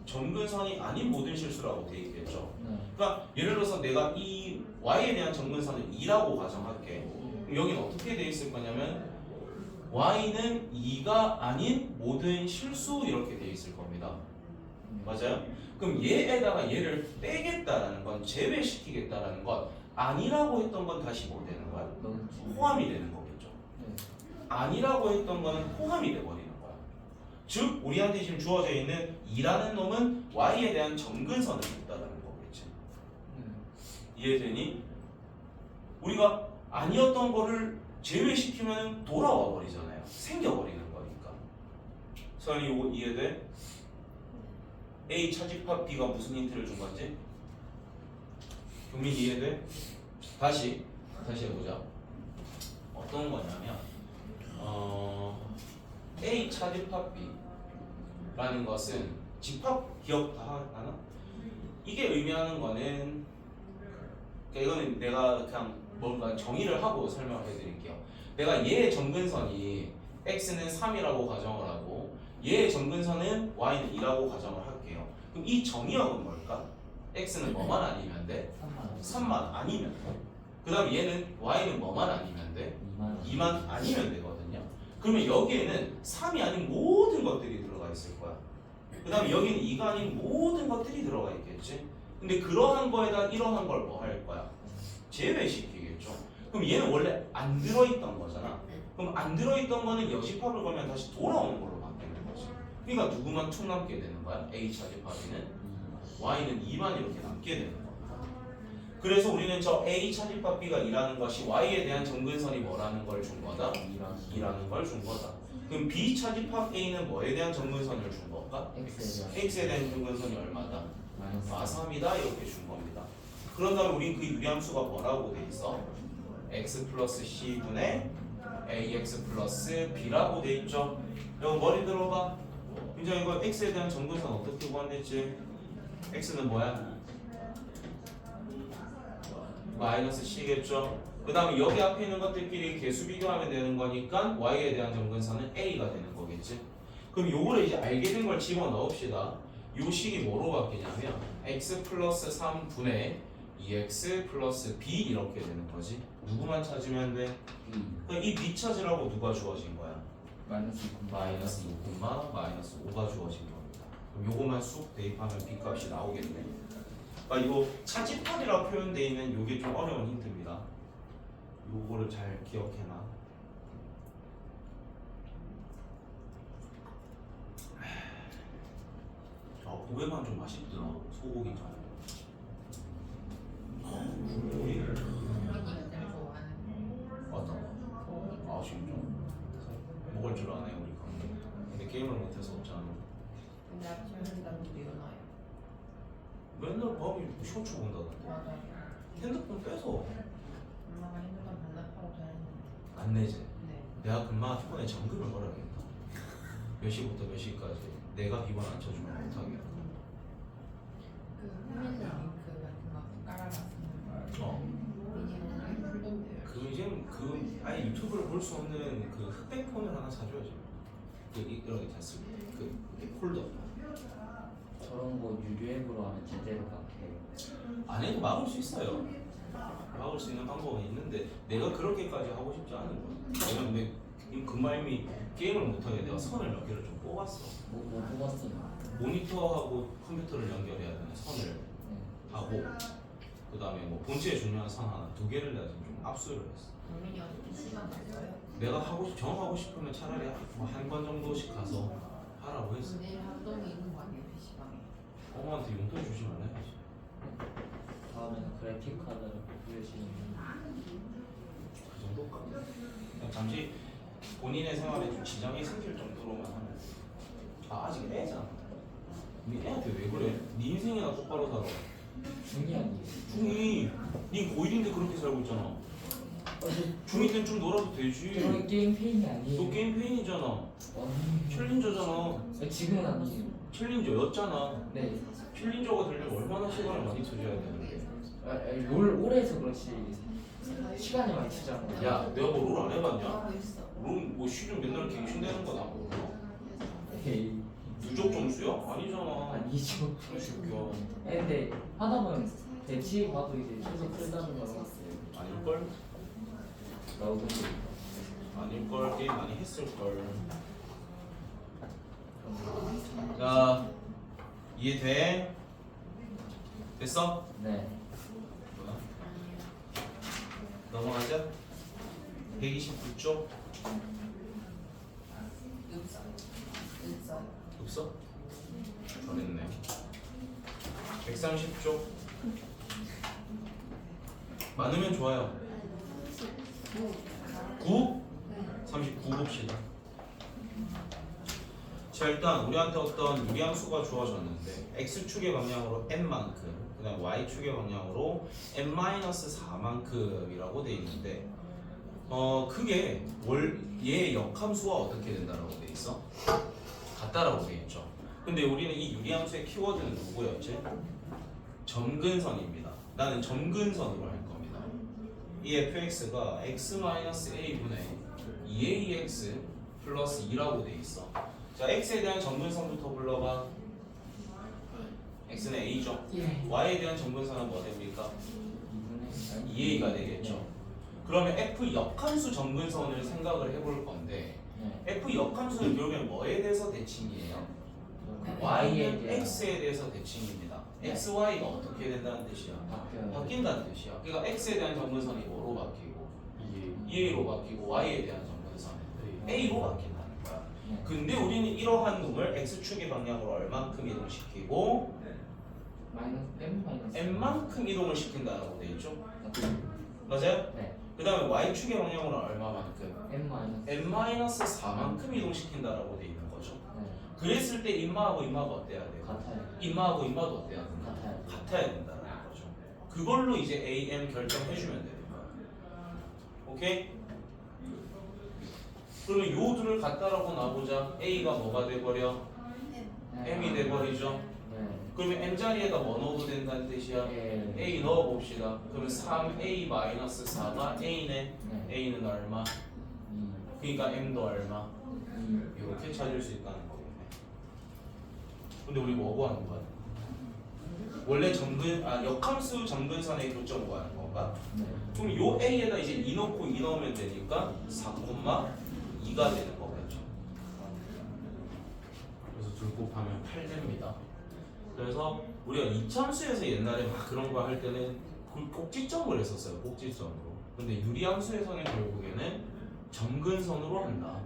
점근선이 아닌 모든 실수라고 돼 있겠죠. 네. 그러니까 예를 들어서 내가 이 y에 대한 점근선을 2라고 가정할게. 그럼 여기는 어떻게 돼 있을 거냐면 y는 2가 아닌 모든 실수 이렇게 돼 있을 겁니다. 맞아요? 그럼 얘에다가 얘를 빼겠다라는 건, 제외시키겠다라는 건, 아니라고 했던 건 다시 뭐 되는 거야? 포함이 되는 거겠죠. 네. 아니라고 했던 거는 포함이 돼버리는 거야. 즉 우리한테 지금 주어져 있는 2라는 놈은 y에 대한 점근선을 줬다라는 거겠지. 이해되니? 우리가 아니었던 거를 제외시키면 돌아와 버리잖아요. 생겨버리는 거니까. 서연이 이거 이해돼? A 차집합 B가 무슨 힌트를 준 건지? 경민 이해돼? 다시 해보자. 어떤 거냐면 A 차집합 B라는 것은 집합 기억 다 하나? 이게 의미하는 거는, 그러니까 이거는 내가 그냥 뭔가 정의를 하고 설명을 해드릴게요. 내가 얘의 점근선이 x는 3이라고 가정을 하고 얘의 점근선은 y는 2라고 가정을 할게요. 그럼 이 정의역은 뭘까? x는 뭐만 아니면 돼? 3만 아니면 돼. 그 다음 얘는 y는 뭐만 아니면 돼? 2만 아니면 되거든요. 그러면 여기에는 3이 아닌 모든 것들이 들어가 있을 거야. 그 다음에 여기는 2가 아닌 모든 것들이 들어가 있겠지. 근데 그러한 거에다 이러한 걸 뭐 할 거야? 제외시키겠죠. 그럼 얘는 원래 안 들어있던 거잖아. 그럼 안 들어있던 거는 여집합을 걸면 다시 돌아오는 걸로 바뀌는 거지. 그러니까 누구만 툭 남게 되는 거야? A 차집합이는 y는 2만 이렇게 남게 되는 거야. 그래서 우리는 저 A 차집합 B가 2라는 것이 Y에 대한 정근선이 뭐라는 걸 준 거다? 2라는 걸 준 거다. 그럼 B 차집합 A는 뭐에 대한 정근선을 준 건가? X에 대한 정근선이 얼마다? 마삼이다 이렇게 준 겁니다. 그런 다음에 우린 그 유리함수가 뭐라고 돼 있어? X 플러스 C분의 AX 플러스 B라고 돼 있죠? 여기 머리 들어봐. 이제 이거 X에 대한 정근선 어떻게 구한댔지? X는 뭐야? 마이너스 C겠죠? 그 다음에 여기 앞에 있는 것들끼리 개수 비교하면 되는 거니까 Y에 대한 정근선은 A가 되는 거겠지? 그럼 요거를 이제 알게 된 걸 집어넣읍시다. 요 식이 뭐로 바뀌냐면 X 플러스 3분의 2X 플러스 B 이렇게 되는 거지. 누구만 찾으면 돼? 그러니까 이 B 찾으라고 누가 주어진 거야? 마이너스 2콤마 마이너스 5가 주어진 겁니다. 그럼 요거만 쑥 대입하면 B 값이 나오겠네. 그러니까 이거 차집합이라고 표현되어 있는 요게 좀 어려운 힌트입니다. 요거를 잘 기억해놔. 고백만 좀 맛있더라. 소고기 전. 언니가 제일 좋아하는 어떤 거? 아 진짜? 먹을 줄 아네 우리 건. 근데 게임을 못해서 없잖아. 근데 아침에 나도 일어나요. 맨날 밤에 쇼츠 본다던데. 맞아요. 핸드폰 빼서 엄마가 핸드폰 반납하고 다녔는데. 안 내지. 네. 내가 금방 폰에 잠금을 걸어야겠다. 몇 시부터 몇 시까지 내가 비번 안 쳐주면 못하게. 그 후면에 링크 같은 거 깔아놨으면 미니는 풀던데요. 그 이제 그 아예 유튜브를 볼 수 없는 그 흑백 폰을 하나 사줘야지. 그 이렇게 됐을 그 폴더. 저런 거 유료앱으로 하면 제대로 막혀요. 안 해도 막을 수 있어요. 막을 수 있는 방법은 있는데 내가 그렇게까지 하고 싶지 않은 거야. 왜냐면 내 금마임이 게임을 못하게 내가 선을 몇 개를 좀 뽑았어. 뭐 뽑았어요? 모니터하고 컴퓨터를 연결해야 되는 선을 하고 그 다음에 뭐 본체에 중요한 선 하나 두 개를 내가 지금 좀 압수를 했어. 언니 어떻게 시간 났어요? 내가 정하고 싶으면 차라리 한 번 정도씩 가서 하라고 했어. 내일 합동이 있는 거 아니에요, PC방에? 엄마한테 용돈 주시면 해야지. 다음에는 그래픽 카드를 보여주시는 그 정도까. 그냥 잠시 본인의 생활에 좀 지장이 생길 정도로만 하면. 아직 애잖아. 니 애한테 왜 그래? 네 인생이나 똑바로 살아. 중이 아니에요. 중이 니 고1인데 그렇게 살고 있잖아. 중2 때는 좀 놀아도 되지. 저는 게임 페인이 아니에요. 너 게임 페인이잖아. 아니. 챌린저잖아. 지금은 아니에요. 챌린저였잖아. 네. 챌린저가 되려면 얼마나 시간을 많이 투자해야 되는데. 오래 해서 그렇지 시간이 많이 쓰잖아요. 야, 내가 뭐 롤 안 해봤냐? 하고 있어. 롤뭐 쉬좀 맨날 갱신되는 거 나고. 에이, 누적 점수야? 아니잖아. 아니죠. 이 새끼야. 근데 하다 보면 대치 봐도 이제 계속 쓸다는 거 아닐걸? 나오고 아닐걸? 게임 많이 했을걸. 자, 이해돼? 됐어? 네. 뭐야? 넘어가자. 129쪽. 있어. 없어? 잘했네. 130쪽. 많으면 좋아요. 9? 39 봅시다. 자, 일단 우리한테 어떤 유리함수가 주어졌는데 x축의 방향으로 n만큼, 그 다음 y축의 방향으로 n-4만큼이라고 돼 있는데 그게 얘의 역함수와 어떻게 된다라고 돼 있어? 같다라고 돼 있죠. 근데 우리는 이 유리함수의 키워드는 누구였지? 점근선입니다. 나는 점근선으로 할 겁니다. 이 fx가 x-a분의 2ax 플러스 2라고 돼 있어. 자, x에 대한 점근선부터 불러봐. x는 a죠. y에 대한 점근선은 뭐 됩니까? 2a가 되겠죠. 그러면 f 역함수 점근선을 생각을 해볼 건데 f 역함수는 결국엔 뭐에 대해서 대칭이에요? y는 x에 대해서 대칭입니다. x, y가 어떻게 된다는 뜻이야? 바뀐다는 뜻이야. 그러니까 x에 대한 점근선이 뭐로 바뀌고 2a로 바뀌고 y에 대한 점근선 a로 바뀐다는 거야. 근데 우리는 이러한 놈을 x축의 방향으로 얼만큼 이동시키고 마이너스 n만큼 이동을 시킨다라고 돼 있죠. 네. 맞아요? 네. 그 다음에 y축의 방향으로 얼마만큼? n 마이너스 n-4만큼 이동시킨다라고 돼 있는 거죠. 네. 그랬을 때 인마하고 인마가 어때야 돼요? 같아요. 인마하고 인마도 어때야 된다? 같아요. 같아야 된다는 거죠. 그걸로 이제 am 결정해주면 되는 거야. 오케이? 그러면 요 둘을 갖다라고 놔보자. a가 뭐가 돼버려? m이 돼버리죠. 네. 그러면 m 자리에다 뭐 넣어도 된다는 뜻이야? 네. a 넣어봅시다. 그러면 3a-4가 a네. 네. a는 얼마? 그러니까 m도 얼마? 이렇게 찾을 수 있다는 거겠네. 근데 우리 뭐 구하는 거야? 원래 역함수 점근선의 교점 구하는 건가? 네. 그럼 요 a에다 이제 2 넣고 2 넣으면 되니까 4,2가 되는 거겠죠. 그래서 둘 곱하면 8 됩니다. 그래서 우리가 이참수에서 옛날에 막 그런 거 할 때는 꼭지점을 했었어요. 꼭지점으로. 근데 유리함수에서는 결국에는 점근선으로 한다.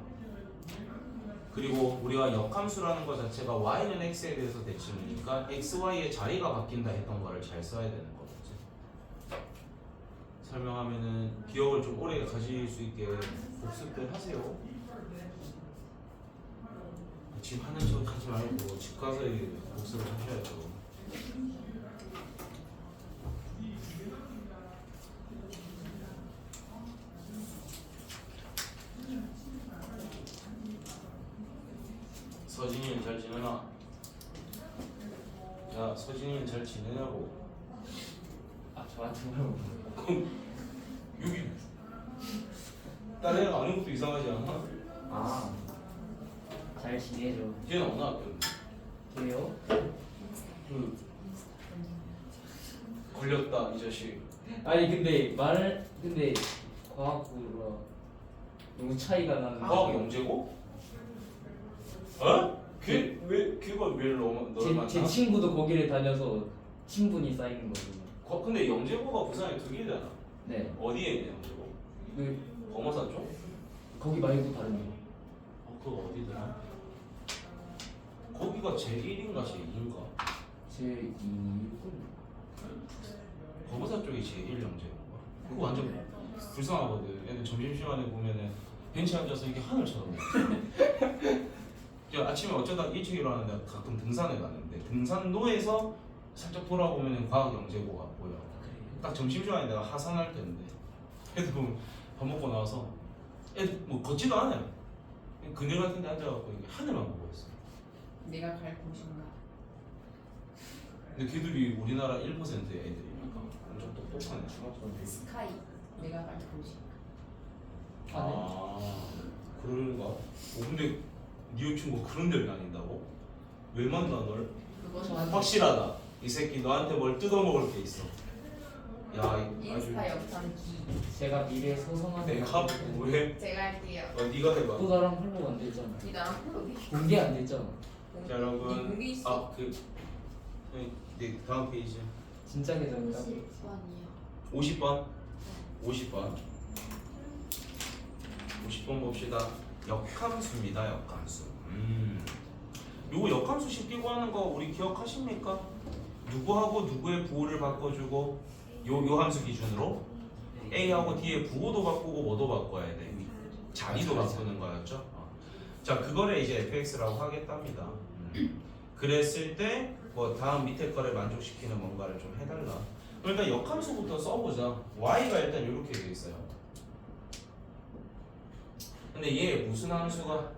그리고 우리가 역함수라는 것 자체가 y는 x에 대해서 대칭이니까 x, y의 자리가 바뀐다 했던 거를 잘 써야 되는 거겠지. 설명하면은 기억을 좀 오래 가질 수 있게 복습들 하세요. 집 하는 척 하지 말고 집 가서 복습을 하셔야죠. 서진이는 잘 지내나? 야, 서진이는 잘 지내냐고. 아 저한테 물어보는 거. 그럼 여기 다른 애가 아는 것도 이상하지 않아? 아. 잘 지내죠. 걔는 어느 학교인데? 그래요? 그 걸렸다 이 자식. 아니 근데 과학부가 너무 차이가 나는. 과학 영재고? 어? 걔가 왜 너를 제 친구도 거기를 다녀서 친분이 쌓이는 거죠. 근데 영재고가 부산에 두 개잖아. 네. 어디에 있는 영재고? 그 범어사 쪽? 거기 말고 다른 데. 그거 어디더라? 거기가 제1인가 제2인가? 제 2군. 범어사 쪽이 제1 영재고가? 그거 완전 불쌍하거든. 애들 점심시간에 보면은 벤치에 앉아서 이렇게 하늘 쳐다보고. 제가 아침에 어쩌다 일찍 일어나는데 가끔 등산을 가는데 등산로에서 살짝 돌아보면 과학 영재고가 보여. 딱 점심시간에 내가 하산할 때인데 애들 보면 밥 먹고 나와서 애들 뭐 걷지도 않아요. 그늘 같은 데 앉아갖고 이게 하늘만 보고 있어. 내가 갈 곳인가? 근데 걔들이 우리나라 1%의 애들이니까 엄청 똑똑하네. 스카이. 내가 갈 곳인가? 그런가? 근데 네 친구 그런 데를 다닌다고? 왜 만나 널? 그것은 확실하다. 이 새끼 너한테 뭘 뜯어먹을 게 있어. 야, 아주 인스타 영상기. 제가 미래 소송하는. 내가 왜? 제가 할게요. 네가 해봐. 또 나랑 팔로우 안 됐잖아. 이 나랑 콜로기. 공개 안 됐잖아. 자, 여러분. 공개 있어. 네, 다음 페이지. 진짜 계정이다. 50번이요. 50번. 50번. 50번 봅시다. 역함수입니다. 역함수. 요거 역함수 쉽게 구하는 거 우리 기억하십니까? 누구하고 누구의 부호를 바꿔주고 요 함수 기준으로 A하고 D의 부호도 바꾸고 뭐도 바꿔야 돼? 자리도 바꾸는 거였죠? 자, 그거를 이제 fx라고 하겠답니다. 그랬을 때 뭐 다음 밑에 거를 만족시키는 뭔가를 좀 해달라. 그러니까 역함수부터 써보자. y가 일단 이렇게 돼 있어요. 근데 얘 무슨 함수가?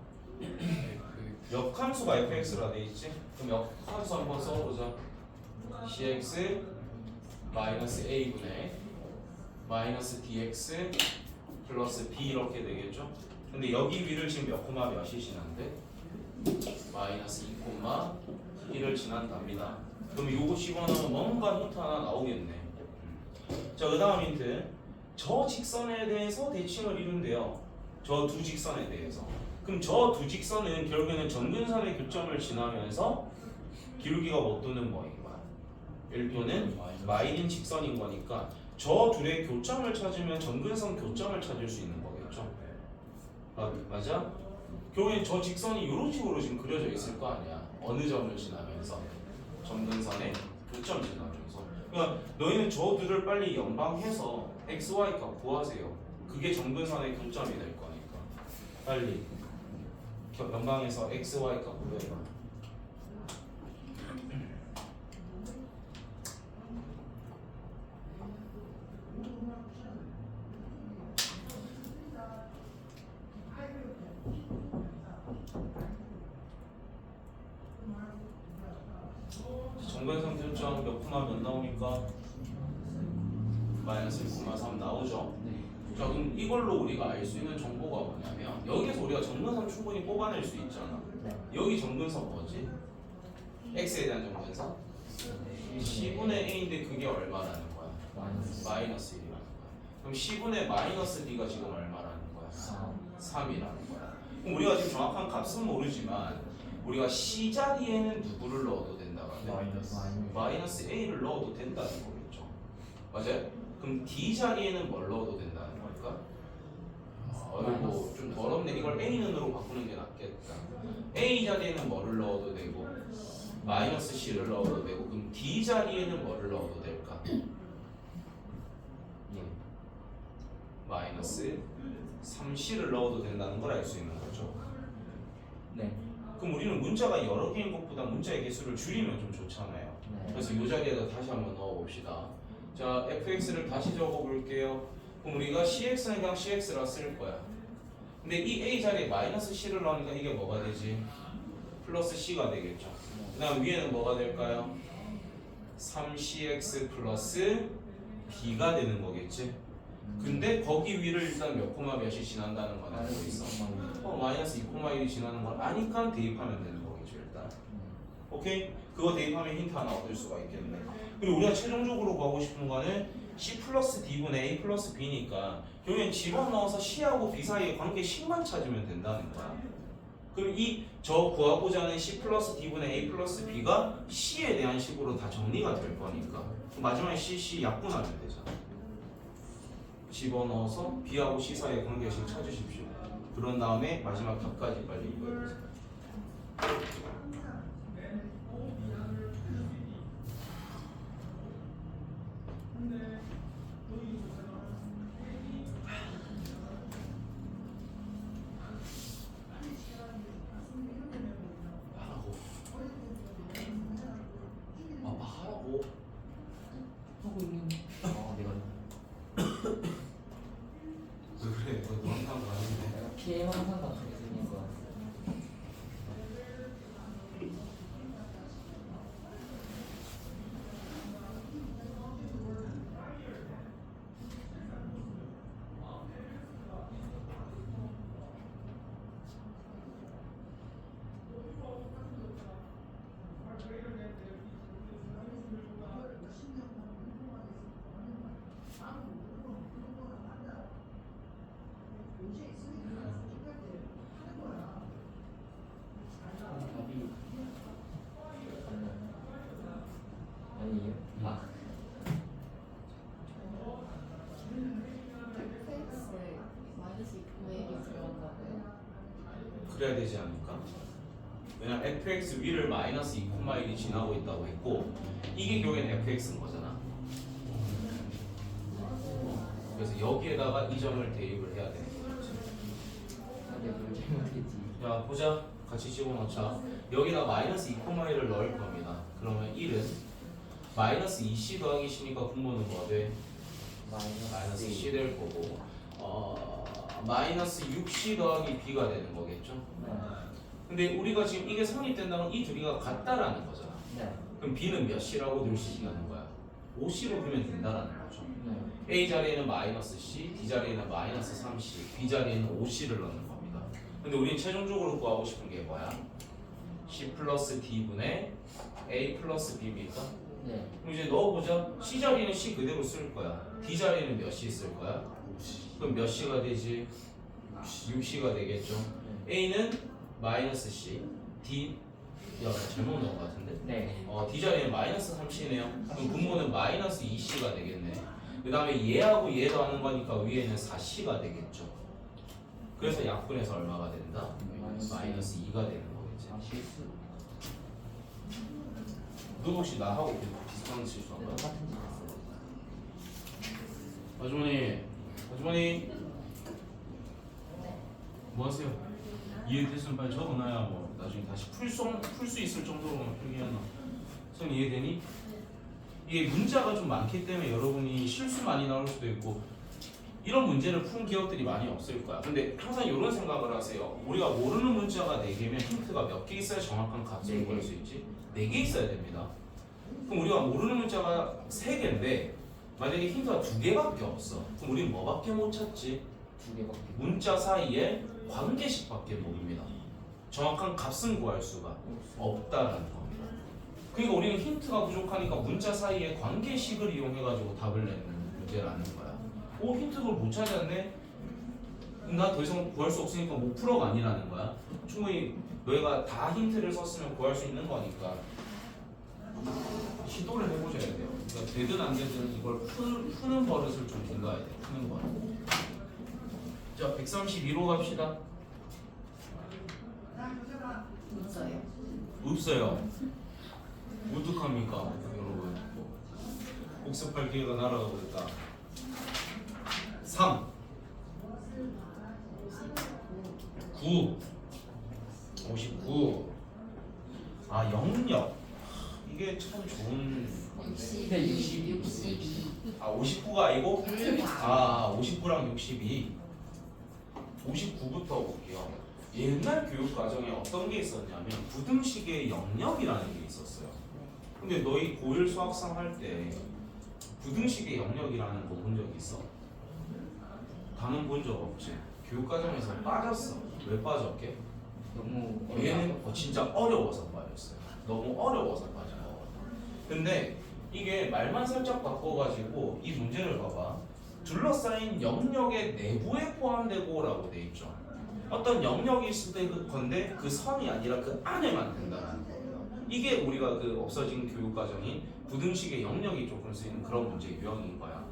역함수가 fx라 돼 있지? 그럼 역함수 한번 써보자. cx 마이너스 a분의 마이너스 dx 플러스 b 이렇게 되겠죠? 근데 여기 위를 지금 몇 콤마 몇이 지난데? 마이너스 2,1을 지난답니다. 그럼 요거 집어넣으면 뭔가 힌트 하나 나오겠네. 자, 그 다음 힌트. 저 직선에 대해서 대칭을 이룬대요. 저 두 직선에 대해서. 그럼 저 두 직선은 결국에는 점근선의 교점을 지나면서 기울기가 못 도는 뭐인 거야? 1도는 마이너스 직선인 거니까 저 둘의 교점을 찾으면 점근선 교점을 찾을 수 있는 거겠죠? 맞아? 결국엔 저 직선이 이런 식으로 지금 그려져 있을 거 아니야. 어느 점을 지나면서 점근선의 교점이지 나중에서. 그러니까 너희는 저 둘을 빨리 연방해서 x, y 값 구하세요. 그게 정근선의 교점이 될 거니까 빨리 연방해서 x, y 값 구해봐. 정근선 교점 몇 코마 몇 나오니까 마이너스 1,3 나오죠. 자, 그럼 이걸로 우리가 알 수 있는 정보가 뭐냐면 여기서 우리가 정근선 충분히 뽑아낼 수 있잖아. 네. 여기 정근선 뭐지? x에 대한 정근선? c분의 a인데 그게 얼마라는 거야? 마이너스 1이라는 거야. 그럼 c분의 마이너스 b가 지금 얼마라는 거야? 3이라는 거야. 그럼 우리가 지금 정확한 값은 모르지만 우리가 c 자리에는 누구를 넣어도 된다고 하면 마이너스 a를 넣어도 된다는 거겠죠. 맞아요? 그럼 d 자리에는 뭘 넣어도 된다는 걸까? 어이구 좀 더럽네. 이걸 a는으로 바꾸는 게 낫겠다. a 자리에는 뭐를 넣어도 되고 마이너스 c를 넣어도 되고 그럼 d 자리에는 뭐를 넣어도 될까? 마이너스 3c를 넣어도 된다는 걸 알 수 있는 거죠. 네. 그럼 우리는 문자가 여러 개인 것보다 문자의 개수를 줄이면 좀 좋잖아요. 네. 그래서 이 자리에다 다시 한번 넣어봅시다. 자, fx를 다시 적어볼게요. 그럼 우리가 cx는 그냥 cx라 쓸 거야. 근데 이 a 자리에 마이너스 c를 넣으니까 이게 뭐가 되지? 플러스 c가 되겠죠. 그 다음 위에는 뭐가 될까요? 3cx 플러스 b가 되는 거겠지. 근데 거기 위를 일단 몇 코마 몇이 지난다는 건 알고 있어. 마이너스 2,1이 지나는 걸 아니까 대입하면 되는 거겠죠 일단. 오케이? 그거 대입하면 힌트 하나 얻을 수가 있겠네. 그리고 우리가 최종적으로 구하고 싶은 거는 c 플러스 d분의 a 플러스 b니까 결국엔 집어넣어서 c하고 b 사이의 관계 식만 찾으면 된다는 거야. 그럼 이 저 구하고자 하는 c 플러스 d분의 a 플러스 b가 c에 대한 식으로 다 정리가 될 거니까 마지막에 c 약분하면 되잖아. 집어넣어서 b하고 c 사이의 관계식 찾으십시오. 그런 다음에 마지막 답까지 빨리 이거해보세요. 하라고. 하고 있는. 내가 왜 그래? 너 항상 가는데. 피해만 상관 없으니까. 답이 아니에요? fx에 마이너스 2,1이 들어간다고요? 그래야 되지 않을까? 왜냐면 fx 위를 마이너스 2,1이 지나고 있다고 했고 이게 결국엔 fx인 거잖아. 그래서 여기에다가 이 점을 대입을 해야 되는 거지. 내가 뭘 잘못했지. 자 보자. 같이 집어넣자. 여기다 마이너스 2,1을 넣을 겁니다. 그러면 1은 마이너스 2c 더하기 c니까 분모는 뭐 돼? 마이너스 c 될 거고 마이너스 6c 더하기 b가 되는 거겠죠? 근데 우리가 지금 이게 성립된다면 이 둘이가 같다라는 거잖아. 네. 그럼 b는 몇 c라고 늘 수 있는 거야? 5c로 두면 된다라는 거죠. 네. a 자리에는 마이너스 c, d 자리에는 마이너스 3c, b 자리에는 5c를 넣는 겁니다. 근데 우리는 최종적으로 구하고 싶은 게 뭐야? c 플러스 d분의 a 플러스 b입니까? 네. 그럼 이제 넣어보자. c 자리는 c 그대로 쓸 거야. d 자리는 몇 c 쓸 거야? 그럼 몇 c가 되지? 6c가 되겠죠. a는 마이너스 c, d 야 잘못 넣은 것 같은데? 네. d 자리는 마이너스 3c네요. 그럼 분모는 마이너스 2c가 되겠네. 그 다음에 얘하고 얘 더하는 거니까 위에는 4c가 되겠죠. 그래서 약분해서 얼마가 된다? 마이너스 2가 되는 거겠지. 실수. 너 혹시 나하고 비슷 그런 실수한 거야. 똑같은 짓 했어요. 아주머니 뭐 하세요? 이해됐으면 빨리 적어놔야 뭐 나중에 다시 풀 수 있을 정도로만 표기하나. 선 이해되니? 이게 문자가 좀 많기 때문에 여러분이 실수 많이 나올 수도 있고 이런 문제를 푼 기억들이 많이 없을 거야. 근데 항상 이런 생각을 하세요. 우리가 모르는 문자가 4개면 힌트가 몇 개 있어야 정확한 값을 네 개. 구할 수 있지? 4개 있어야 됩니다. 그럼 우리가 모르는 문자가 3개인데 만약에 힌트가 2개밖에 없어. 그럼 우리는 뭐밖에 못 찾지? 2개밖에. 문자 사이에 관계식밖에 모릅니다. 정확한 값은 구할 수가 없다라는 겁니다. 그러니까 우리는 힌트가 부족하니까 문자 사이에 관계식을 이용해가지고 답을 내는 문제라는 거야. 오, 힌트 그걸 못 찾았네? 나 더 이상 구할 수 없으니까 못 풀어가 아니라는 거야. 충분히 너희가 다 힌트를 썼으면 구할 수 있는 거니까 시도를 해보셔야 돼요. 그러니까 되든 안 되든 이걸 푸는 버릇을 좀 공부해야 돼요. 푸는 버릇. 자, 132로 갑시다. 없어요. 없어요. 어떡합니까, 여러분? 복습할 기회가 날아가고 있다. 3 9 59 아, 영역 이게 참 좋은 건데 62. 아, 59가 아니고? 아, 59랑 62 59부터 볼게요. 옛날 교육 과정에 어떤 게 있었냐면 부등식의 영역이라는 게 있었어요. 근데 너희 고1 수학상 할 때 부등식의 영역이라는 거 본 적 있어? 다는 본 적 없지. 교육 과정에서 빠졌어. 왜 빠졌게? 너무 얘는 진짜 어려워서 빠졌어요. 너무 어려워서 빠진 거거든. 근데 이게 말만 살짝 바꿔가지고 이 문제를 봐봐. 둘러싸인 영역의 내부에 포함되고라고 돼 있죠. 어떤 영역이 있을 때 건데 그 선이 아니라 그 안에만 된다는 거예요. 이게 우리가 그 없어진 교육 과정인 부등식의 영역이 조금 쓰이는 그런 문제 유형인 거야.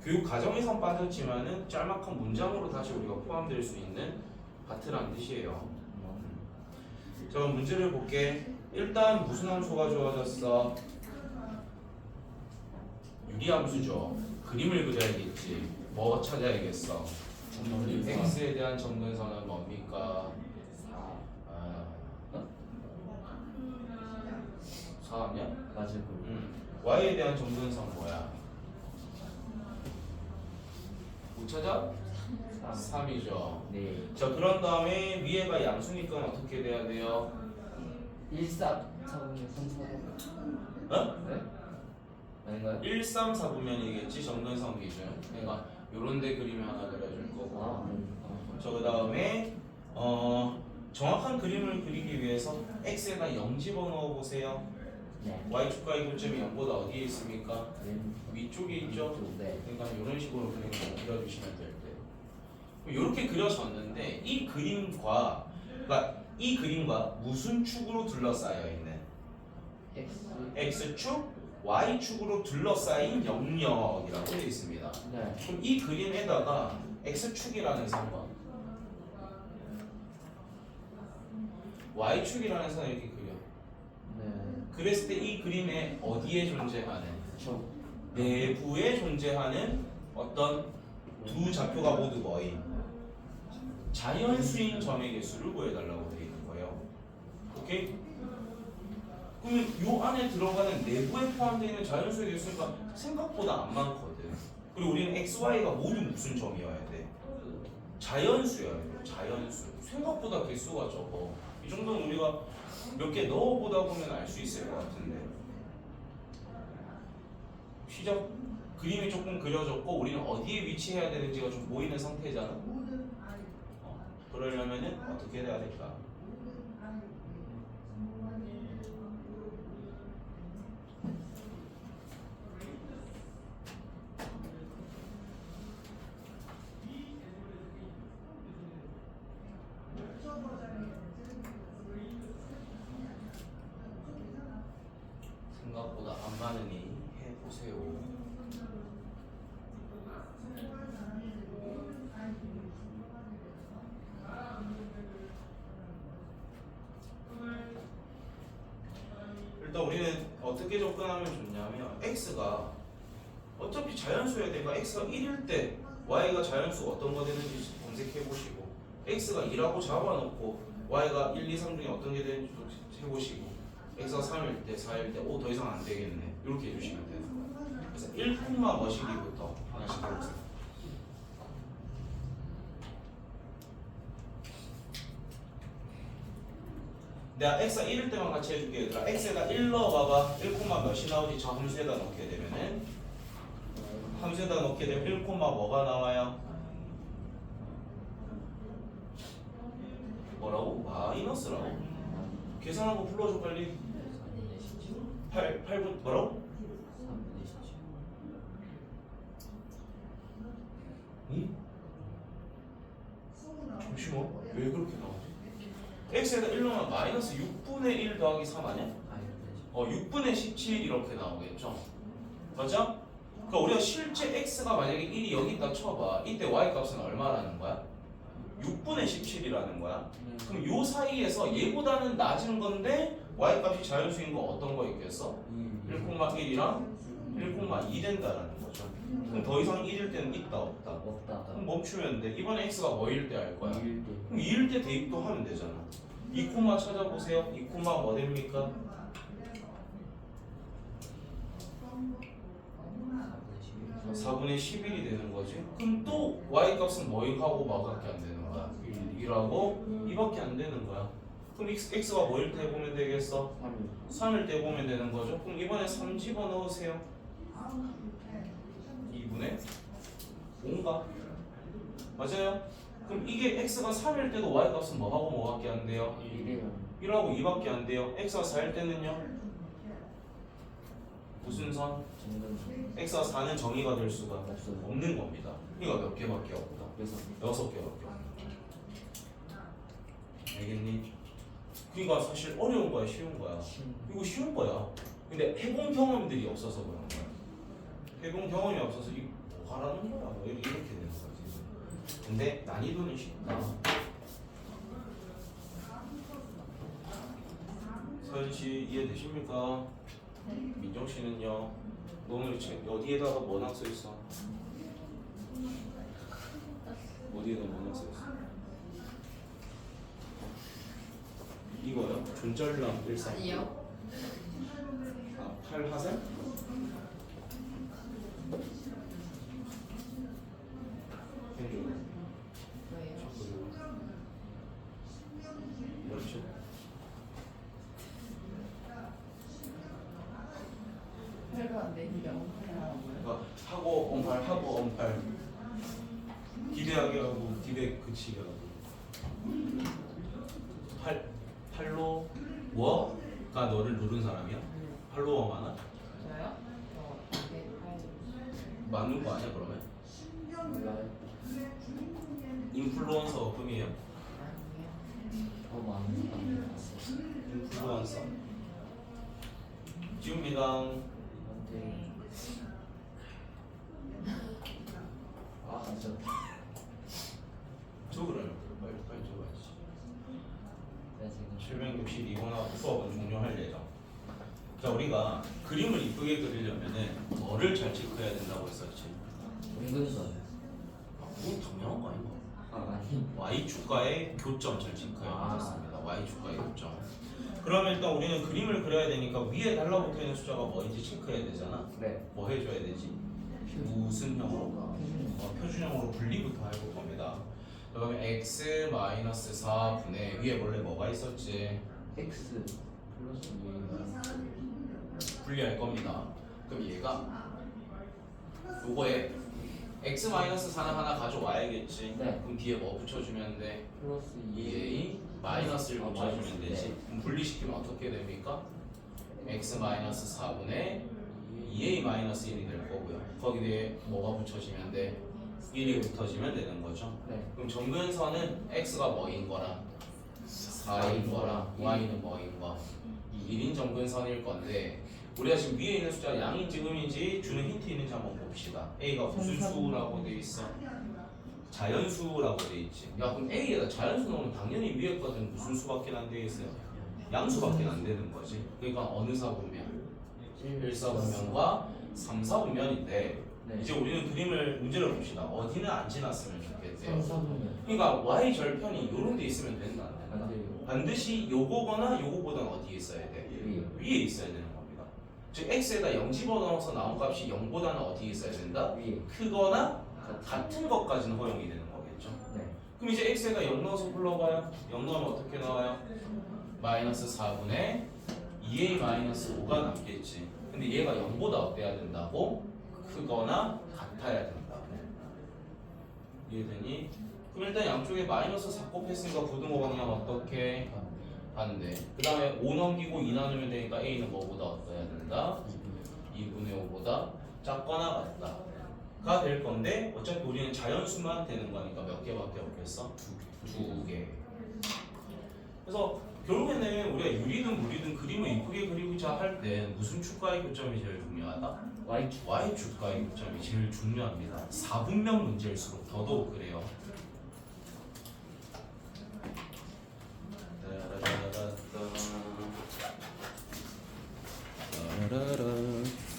교육 과정에선 빠졌지만은 짤막한 문장으로 다시 우리가 포함될 수 있는 파트라는 뜻이에요. 자, 그럼 문제를 볼게. 일단 무슨 함수가 주어졌어? 유리함수죠. 그림을 그려야겠지. 뭐 찾아야겠어? x에 대한 점근선은 뭡니까? 4면? 맞을 y에 대한 점근선 뭐야? 못 찾아? 3이죠. 네. 자, 그런 다음에 위에가 양수니까 어떻게 돼야 돼요? 1,4,5면 3,4. 어? 네? 아닌가요? 1, 3, 4분면이겠지, 점근선 기준. 그러니까 요런 데 그림을 하나 그려줄 거고. 자, 그 다음에 정확한 그림을 그리기 위해서 x에다 0 집어넣어 보세요. 네. y축과의 교점이 0보다 어디에 있습니까? 네. 위쪽에 있죠? 네. 그러니까 이런 식으로 그냥 그려주시면 될 때. 이렇게 그려졌는데 이 그림과 그러니까 이 그림과 무슨 축으로 둘러싸여 있는 X. x축, y축으로 둘러싸인 영역이라고 되어 있습니다. 네. 그럼 이 그림에다가 x축이라는 선과 y축이라는 선을 이렇게 그려. 네. 그랬을 때 이 그림에 어디에 존재하는 저. 내부에 존재하는 어떤 두 좌표가 모두 뭐임? 자연수인 점의 개수를 구해달라고 되어 있는 거예요. 오케이? 그러면 요 안에 들어가는 내부에 포함되어 있는 자연수의 개수가 생각보다 안 많거든. 그리고 우리는 x, y가 모두 무슨 점이어야 돼? 자연수여야 돼. 자연수. 생각보다 개수가 적어. 이 정도는 우리가 몇 개 넣어보다 보면 알 수 있을 것 같은데. 시작. 그림이 조금 그려졌고 우리는 어디에 위치해야 되는지가 좀 보이는 상태잖아. 그러려면은 어떻게 해야 될까? 생각보다 안 많으니 해보세요. 일단 우리는 어떻게 접근하면 좋냐면 x가 어차피 자연수여야 되니까 x가 1일 때 y가 자연수 어떤 거 되는지 검색해 보시고 x가 2라고 잡아놓고 y가 1, 2, 3 중에 어떤 게 되는지 해보시고 x가 3일 때, 4일 때, 오 더 이상 안 되겠네 이렇게 해주시면 되는 거예요. 그래서 1, 머시기부터 하나씩 해보세요. 내가 x가 1일 때만 같이 해줄게 얘들아. x에다 1 넣어봐봐. 1, 몇이 나오지? 저 함수에다 넣게 되면은 함수에다 넣게 되면 1, 뭐가 나와요? 뭐라고? 마이너스라고? 계산하고 불러줘 빨리. 8분 뭐라고? 응? 잠시만 왜 그렇게 나오지? x에다 1 넣으면 마이너스 6분의 1 더하기 3 아니야? 6분의 17 이렇게 나오겠죠? 맞아? 그러니까 우리가 실제 x가 만약에 1이 여기 있다 쳐봐. 이때 y 값은 얼마라는 거야? 6분의 17이라는 거야. 그럼 요 사이에서 얘보다는 낮은 건데 y 값이 자연수인 거 어떤 거 있겠어? 1,1이랑 1,2 된다라는 거죠. 그럼 더 이상 1일 때는 있다 없다? 없다. 그럼 멈추면 돼. 이번에 x가 뭐일 때 할 거야? 1일 때. 그럼 2일 때 대입도 하면 되잖아. 2 찾아보세요. 2 뭐 됩니까? 4분의 11이 되는 거지. 그럼 또 y 값은 뭐하고 뭐밖에 안 되는 거야? 1하고 2밖에 안 되는 거야. 그럼 x가 뭐일 때 보면 되겠어? 3일 때 보면 되는 거죠. 그럼 이번에 3 집어넣으세요. 2분의 5인가? 맞아요? 그럼 이게 x가 3일 때도 y 값은 뭐하고 뭐밖에 안 돼요? 1하고 2밖에 안 돼요. x가 4일 때는요? 무슨 선? x가 4는 정의가 될 수가 없는 겁니다. 그러니까 몇 개밖에 없다. 6개밖에 없다. 알겠니? 그러니까 사실 어려운 거야, 쉬운 거야? 이거 쉬운 거야. 근데 해본 경험들이 없어서 그런 거야. 해본 경험이 없어서 이거 뭐 하라는 거야? 뭐 이렇게 되는 거지. 근데 난이도는 쉽다. 서현 씨 이해되십니까? 민정 씨는요? 너는 어디에다가 뭐낙 써 있어? 어디에다 뭐낙 써 있어? 이거요? 존잘남 일상. 아니요. 아, 팔하살? 뭐예요? 그렇죠. 별거 안 되니까. 그러니까 하고 언팔 기대하게 하고 기대 그치게 하고 팔로 워가 너를 누른 사람이야? 팔로워 많아? 저요? 저 208. 많은 거 아니야 그러면? 몰라요. 인플루언서 금이에요? 아니요. 더 많은 사람이 봤어. 인플루언서 지웁니다. 이건데. 아 진짜. 적으라요. 빨리 적어야지. 내가 지금 762번하고 수업은 종료할 예정. 자 우리가 그림을 이쁘게 그리려면은 뭐를 잘 체크해야 된다고 했었지? 은근선. 그건 당연한 거 아닌가? 아 아니. Y축과의 교점 잘 체크해야 아. 되겠습니다. Y축과의 교점. 그러면 일단 우리는 그림을 그려야 되니까 위에 달라붙어 있는 숫자가 뭐인지 체크해야 되잖아. 네. 뭐 해줘야 되지? 무슨 형으로? 표준형으로 분리부터 해볼 겁니다. 그러면 x-4분의 위에 원래 뭐가 있었지? X 플러스 2. 분리할 겁니다. 그럼 얘가 요거에 x-4는 하나 가져와야겠지. 네. 그럼 뒤에 뭐 붙여주면 돼? 플러스 2a 마이너스를 아, 붙여주면 마이너스. 되지. 네. 그럼 분리시키면 어떻게 됩니까? x-4분의 2a 마이너스 1이 될 거고요. 거기에 뭐가 붙여지면 돼? 1이 붙어지면 되는 거죠. 네. 그럼 정근선은 x가 뭐인 거랑 4인 거랑 y는 뭐인 거? 1인 정근선일 건데 우리가 지금 위에 있는 숫자가 양인지 음인지 주는 힌트 있는지 한번 봅시다. a가 무슨 수라고 돼 있어? 자연수라고 돼 있지. 야 그럼 a에다 자연수 넣으면 당연히 위에 것은 무슨 수밖에 안 돼 있어요? 양수밖에 안 되는 거지. 그러니까 어느 사분면 1,4분면과 3, 4분면인데 네. 이제 우리는 그림을 문제를 봅시다. 어디는 안 지났으면 좋겠대요. 3,4분면 그러니까 y 절편이 이런 데 있으면 된다 안 된다. 안 돼요. 반드시 요거거나 요거보다는 어디에 있어야 돼? 위에 있어야 되는 겁니다. 즉 x에다 0 집어넣어서 나온 값이 0보다는 어디에 있어야 된다? 위에. 크거나 같은 것까지는 허용이 되는 거겠죠. 네. 그럼 이제 x에다 0 넣어서 불러봐요. 0 넣으면 어떻게 나와요? 마이너스 4분의 2a 마이너스 5가 남겠지. 근데 얘가 0보다 어때야 된다고? 크거나 같아야 된다고. 이해되니? 그럼 일단 양쪽에 마이너스 4 곱했으니까 부등호 방향 어떻게? 반대. 그 다음에 5 넘기고 2 나누면 되니까 a는 뭐보다 어때야 된다? 2분의 5보다 작거나 같다. 가 될 건데 어차피 우리는 자연수만 되는 거니까 몇 개밖에 없겠어? 두 개. 그래서 결국에는 우리가 유리든 무리든 그림을 이쁘게 그리고자 할 때 무슨 축과의 교점이 제일 중요하다? Y축. Y 축과의 교점이 제일 중요합니다. 4분면 문제일수록 더더욱 그래요.